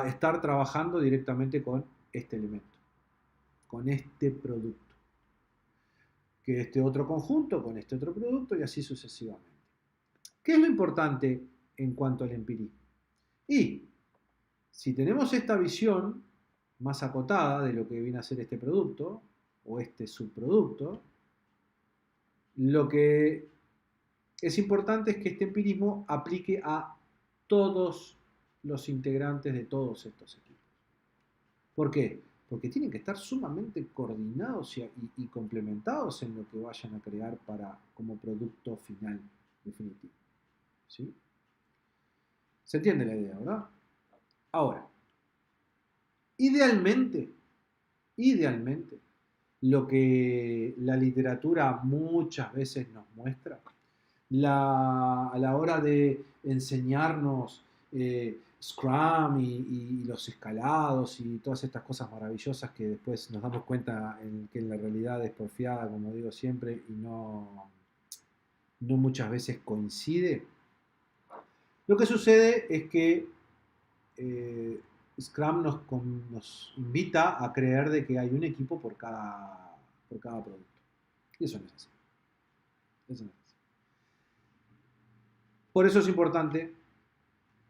estar trabajando directamente con este elemento, con este producto, que este otro conjunto con este otro producto y así sucesivamente. ¿Qué es lo importante en cuanto al empirismo? Y si tenemos esta visión más acotada de lo que viene a ser este producto o este subproducto, lo que es importante es que este empirismo aplique a todos los integrantes de todos estos equipos. ¿Por qué? Porque tienen que estar sumamente coordinados y complementados en lo que vayan a crear como producto final definitivo. ¿Sí? ¿Se entiende la idea, verdad? Ahora, idealmente, lo que la literatura muchas veces nos muestra, a la hora de enseñarnos Scrum y los escalados y todas estas cosas maravillosas que después nos damos cuenta que en la realidad es porfiada, como digo siempre, y no muchas veces coincide. Lo que sucede es que Scrum nos invita a creer de que hay un equipo por cada producto. Y eso no es así. Eso no es así. Por eso es importante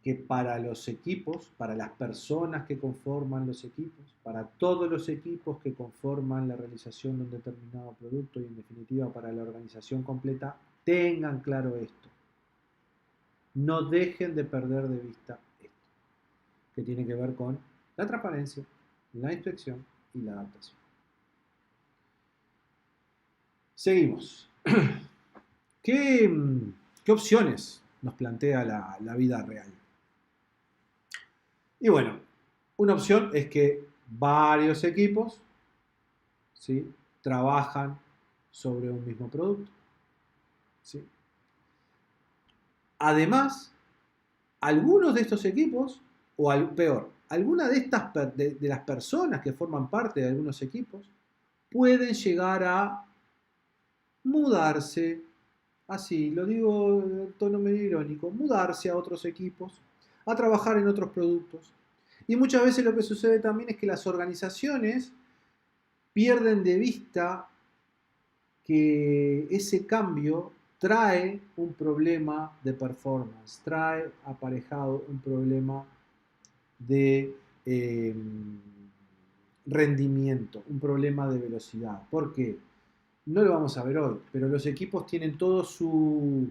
que para los equipos, para las personas que conforman los equipos, para todos los equipos que conforman la realización de un determinado producto y en definitiva para la organización completa, tengan claro esto. No dejen de perder de vista esto, que tiene que ver con la transparencia, la inspección y la adaptación. Seguimos. ¿Qué opciones nos plantea la vida real? Y bueno, una opción es que varios equipos, ¿sí?, trabajan sobre un mismo producto. ¿Sí? Además, algunos de estos equipos, o peor, algunas de las personas que forman parte de algunos equipos, pueden llegar a mudarse, así, lo digo en tono medio irónico, mudarse a otros equipos, a trabajar en otros productos. Y muchas veces lo que sucede también es que las organizaciones pierden de vista que ese cambio trae un problema de performance, trae aparejado un problema de rendimiento, un problema de velocidad. ¿Por qué? No lo vamos a ver hoy, pero los equipos tienen todo su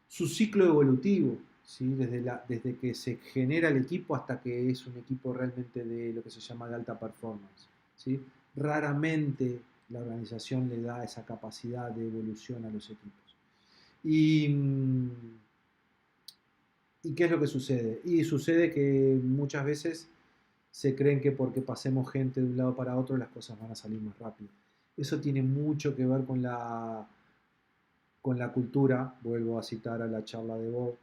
ciclo evolutivo, ¿sí?, desde que se genera el equipo hasta que es un equipo realmente de lo que se llama de alta performance, ¿sí? Raramente la organización le da esa capacidad de evolución a los equipos. ¿Y qué es lo que sucede? Y sucede que muchas veces se creen que porque pasemos gente de un lado para otro las cosas van a salir más rápido. Eso tiene mucho que ver con la cultura. Vuelvo a citar a la charla de Bob,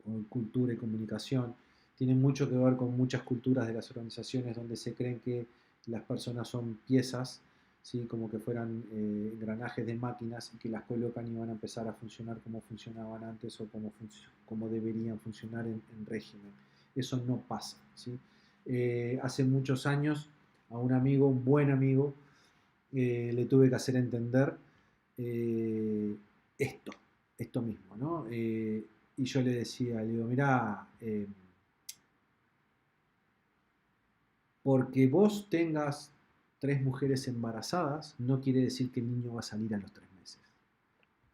con cultura y comunicación. Tiene mucho que ver con muchas culturas de las organizaciones donde se creen que las personas son piezas, ¿sí?, como que fueran engranajes de máquinas y que las colocan y van a empezar a funcionar como funcionaban antes o como deberían funcionar en régimen. Eso no pasa, ¿sí? Hace muchos años a un amigo, un buen amigo, le tuve que hacer entender esto, esto mismo, ¿no? Y yo le decía, le digo, mirá, porque vos tengas 3 mujeres embarazadas, no quiere decir que el niño va a salir a los 3 meses,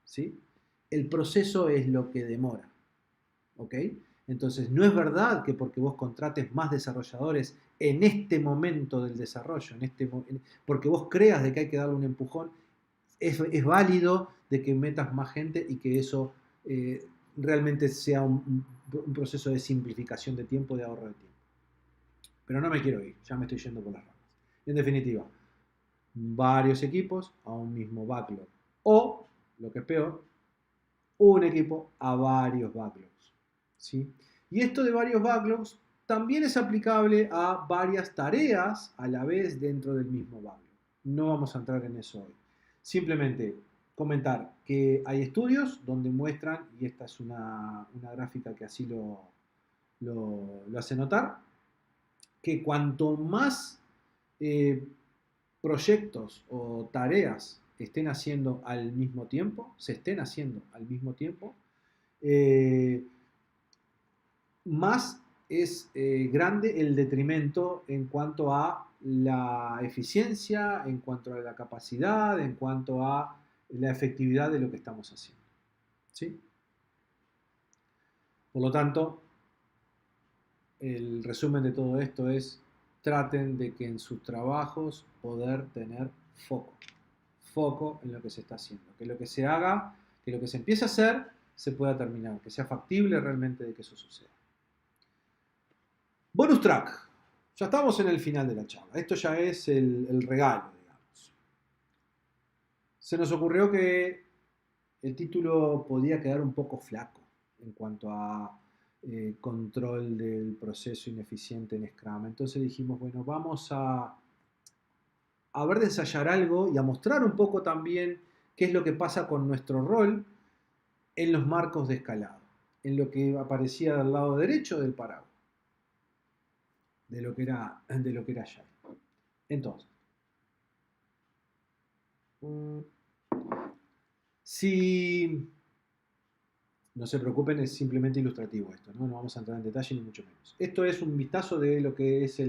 ¿sí? El proceso es lo que demora, ¿ok? Entonces, no es verdad que porque vos contrates más desarrolladores en este momento del desarrollo, porque vos creas de que hay que darle un empujón, es válido de que metas más gente y que eso realmente sea un proceso de simplificación de tiempo, de ahorro de tiempo. Pero no me quiero ir, ya me estoy yendo por las ramas. En definitiva, varios equipos a un mismo backlog. O, lo que es peor, un equipo a varios backlogs, ¿sí? Y esto de varios backlogs también es aplicable a varias tareas a la vez dentro del mismo backlog. No vamos a entrar en eso hoy. Simplemente comentar que hay estudios donde muestran, y esta es una gráfica que así lo hace notar, que cuanto más eh, proyectos o tareas estén haciendo al mismo tiempo, se estén haciendo al mismo tiempo, eh, más es grande el detrimento en cuanto a la eficiencia, en cuanto a la capacidad, en cuanto a la efectividad de lo que estamos haciendo, ¿sí? Por lo tanto, el resumen de todo esto es: traten de que en sus trabajos poder tener foco, foco en lo que se está haciendo, que lo que se haga, que lo que se empiece a hacer se pueda terminar, que sea factible realmente de que eso suceda. Bonus track. Ya estamos en el final de la charla. Esto ya es el regalo, digamos. Se nos ocurrió que el título podía quedar un poco flaco en cuanto a control del proceso ineficiente en Scrum. Entonces dijimos, bueno, vamos a ver de ensayar algo y a mostrar un poco también qué es lo que pasa con nuestro rol en los marcos de escalado, en lo que aparecía del lado derecho del paraguas, de lo que era Agile. Entonces, si no se preocupen, es simplemente ilustrativo esto, ¿no? No vamos a entrar en detalle ni mucho menos. Esto es un vistazo de lo que es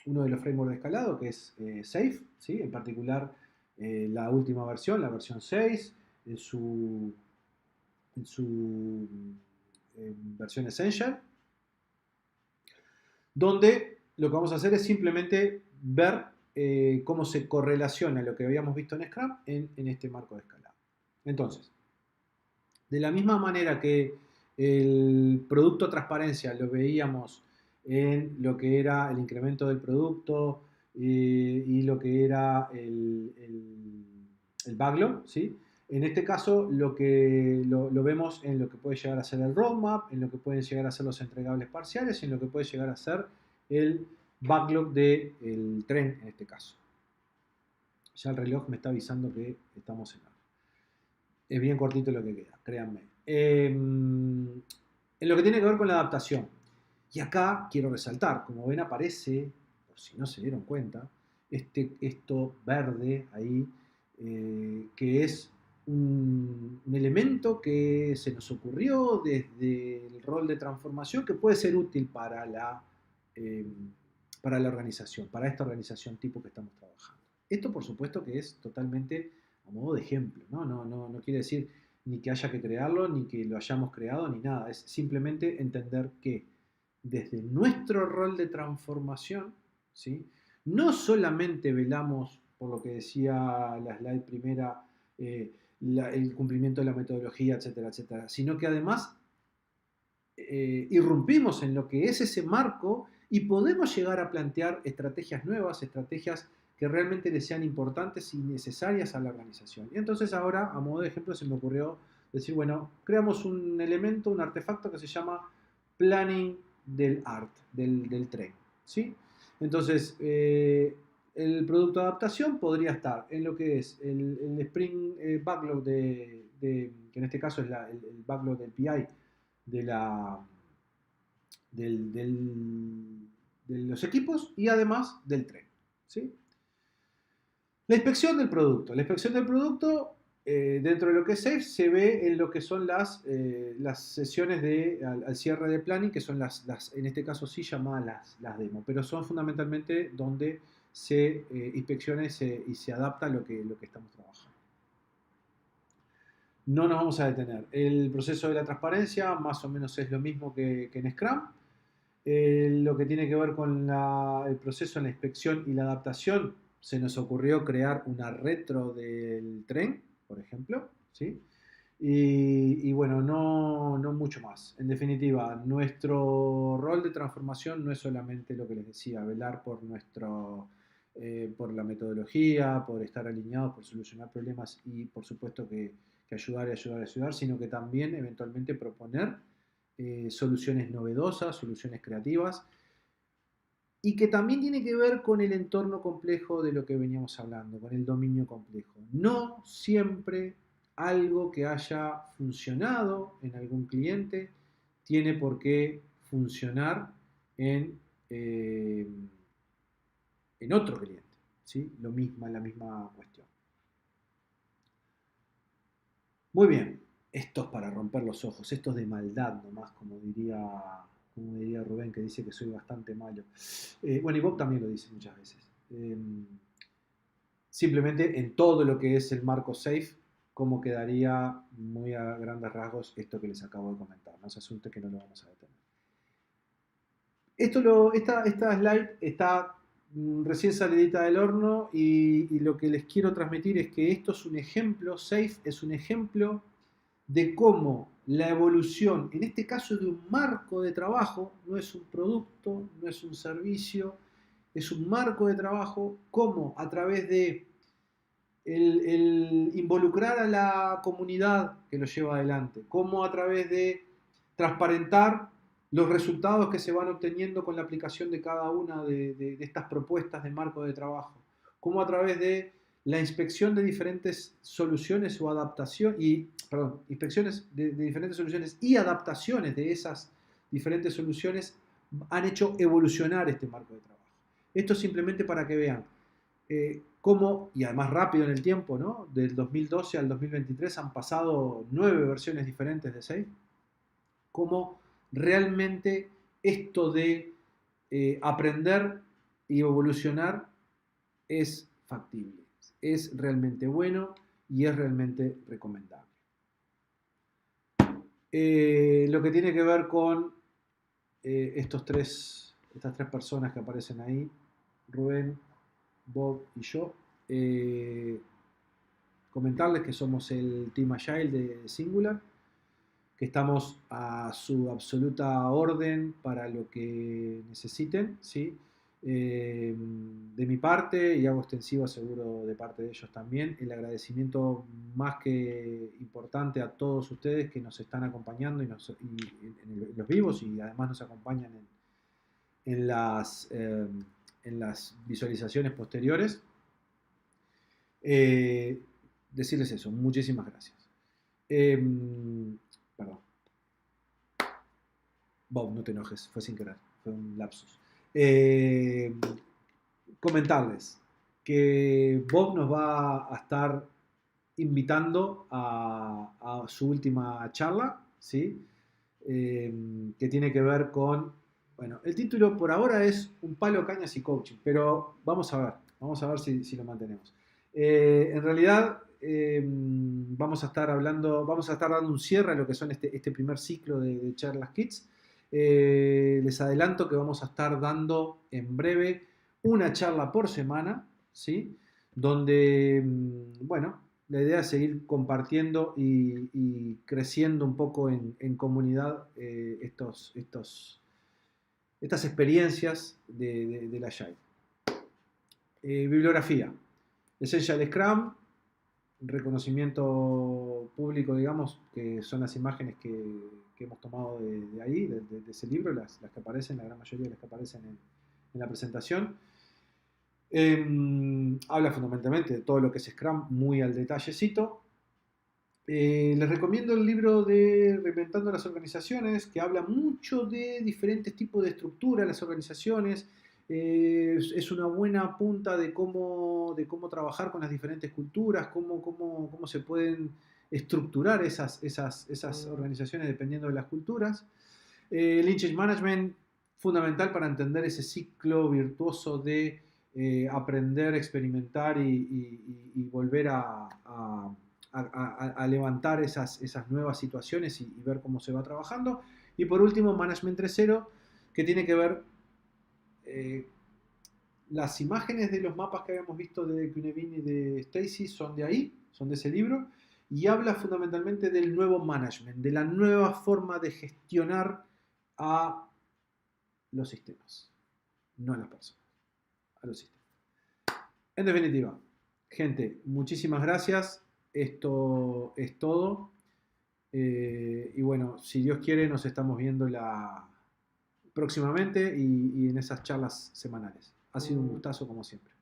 uno de los frameworks de escalado, que es SAFe, ¿sí? En particular la última versión, la versión 6, en su versión Essential, donde lo que vamos a hacer es simplemente ver cómo se correlaciona lo que habíamos visto en Scrum en este marco de escalado. Entonces, de la misma manera que el producto transparencia lo veíamos en lo que era el incremento del producto y lo que era el backlog, ¿sí? En este caso lo vemos en lo que puede llegar a ser el roadmap, en lo que pueden llegar a ser los entregables parciales y en lo que puede llegar a ser el backlog del tren en este caso. Ya el reloj me está avisando que estamos en hora. Es bien cortito lo que queda, créanme. En lo que tiene que ver con la adaptación. Y acá quiero resaltar, como ven aparece, por si no se dieron cuenta, esto verde ahí, que es un elemento que se nos ocurrió desde el rol de transformación que puede ser útil eh, para la organización, para esta organización tipo que estamos trabajando. Esto por supuesto que es totalmente a modo de ejemplo, ¿no? No quiere decir ni que haya que crearlo, ni que lo hayamos creado, ni nada. Es simplemente entender que desde nuestro rol de transformación, ¿sí? No solamente velamos por lo que decía la slide primera, el cumplimiento de la metodología, etcétera, etcétera, sino que además irrumpimos en lo que es ese marco y podemos llegar a plantear estrategias nuevas, estrategias que realmente le sean importantes y necesarias a la organización. Y entonces ahora, a modo de ejemplo, se me ocurrió decir, bueno, creamos un elemento, un artefacto que se llama planning del art, del tren, ¿sí? Entonces, el producto de adaptación podría estar en lo que es el Spring Backlog que en este caso es el backlog del PI de, la, de los equipos y además del tren, ¿sí? La inspección del producto. La inspección del producto, dentro de lo que es SAFe, se ve en lo que son las sesiones al cierre de planning, que son en este caso sí llamadas las demos, pero son fundamentalmente donde se inspecciona y se adapta lo que estamos trabajando. No nos vamos a detener. El proceso de la transparencia más o menos es lo mismo que en Scrum. Lo que tiene que ver con el proceso en la inspección y la adaptación, se nos ocurrió crear una retro del tren, por ejemplo, ¿sí? Y bueno, no mucho más. En definitiva, nuestro rol de transformación no es solamente lo que les decía, velar por la metodología, por estar alineados, por solucionar problemas y por supuesto que ayudar y ayudar y ayudar, sino que también eventualmente proponer soluciones novedosas, soluciones creativas, y que también tiene que ver con el entorno complejo de lo que veníamos hablando, con el dominio complejo. No siempre algo que haya funcionado en algún cliente tiene por qué funcionar en, eh, en otro cliente. ¿Sí? La misma cuestión. Muy bien, esto es para romper los ojos, esto es de maldad nomás, como diría Rubén, que dice que soy bastante malo. Bueno, y Bob también lo dice muchas veces. Simplemente en todo lo que es el marco SAFe, cómo quedaría muy a grandes rasgos esto que les acabo de comentar. No se asuste que no lo vamos a detener. Esta slide está recién salidita del horno y lo que les quiero transmitir es que esto es un ejemplo, SAFe es un ejemplo de cómo la evolución, en este caso de un marco de trabajo, no es un producto, no es un servicio, es un marco de trabajo, cómo a través de el involucrar a la comunidad que lo lleva adelante, cómo a través de transparentar los resultados que se van obteniendo con la aplicación de cada una de estas propuestas de marco de trabajo, cómo a través de la inspección de diferentes soluciones o adaptación y, perdón, inspecciones de diferentes soluciones y adaptaciones de esas diferentes soluciones han hecho evolucionar este marco de trabajo. Esto simplemente para que vean cómo, y además rápido en el tiempo, ¿no? Del 2012 al 2023 han pasado 9 versiones diferentes de SAFe, cómo realmente esto de aprender y evolucionar es factible, es realmente bueno y es realmente recomendable. Lo que tiene que ver con estas tres personas que aparecen ahí, Rubén, Bob y yo, comentarles que somos el Team Agile de Singular, que estamos a su absoluta orden para lo que necesiten, ¿sí? De mi parte, y hago extensivo seguro de parte de ellos también, el agradecimiento más que importante a todos ustedes que nos están acompañando y en los vivos y además nos acompañan en en las visualizaciones posteriores. Decirles eso, muchísimas gracias. Perdón. Bob, no te enojes, fue sin querer, fue un lapsus. Comentarles que Bob nos va a estar invitando a su última charla, ¿sí? Que tiene que ver con, bueno, el título por ahora es Un palo, cañas y coaching, pero vamos a ver si lo mantenemos. En realidad vamos a estar dando un cierre a lo que son este primer ciclo de charlas Kids. Les adelanto que vamos a estar dando en breve una charla por semana, ¿sí? Donde, bueno, la idea es seguir compartiendo y creciendo un poco en comunidad estas experiencias de la Agile. Bibliografía. Essential Scrum, reconocimiento público, digamos, que son las imágenes que hemos tomado de ahí, de ese libro, las que aparecen, la gran mayoría de las que aparecen en la presentación. Habla fundamentalmente de todo lo que es Scrum, muy al detallecito. Les recomiendo el libro de Reinventando las Organizaciones, que habla mucho de diferentes tipos de estructura en las organizaciones, Es una buena punta de cómo trabajar con las diferentes culturas, cómo se pueden estructurar esas organizaciones dependiendo de las culturas. Lean Change Management, fundamental para entender ese ciclo virtuoso de aprender, experimentar y volver a levantar esas nuevas situaciones y ver cómo se va trabajando. Y por último, Management 3.0, que tiene que ver eh, las imágenes de los mapas que habíamos visto de Cunevin y de Stacy son de ahí, son de ese libro, y habla fundamentalmente del nuevo management, de la nueva forma de gestionar a los sistemas, no a las personas, a los sistemas. En definitiva, gente, muchísimas gracias. Esto es todo. Y bueno, si Dios quiere, nos estamos viendo próximamente y en esas charlas semanales. Ha sido un gustazo como siempre.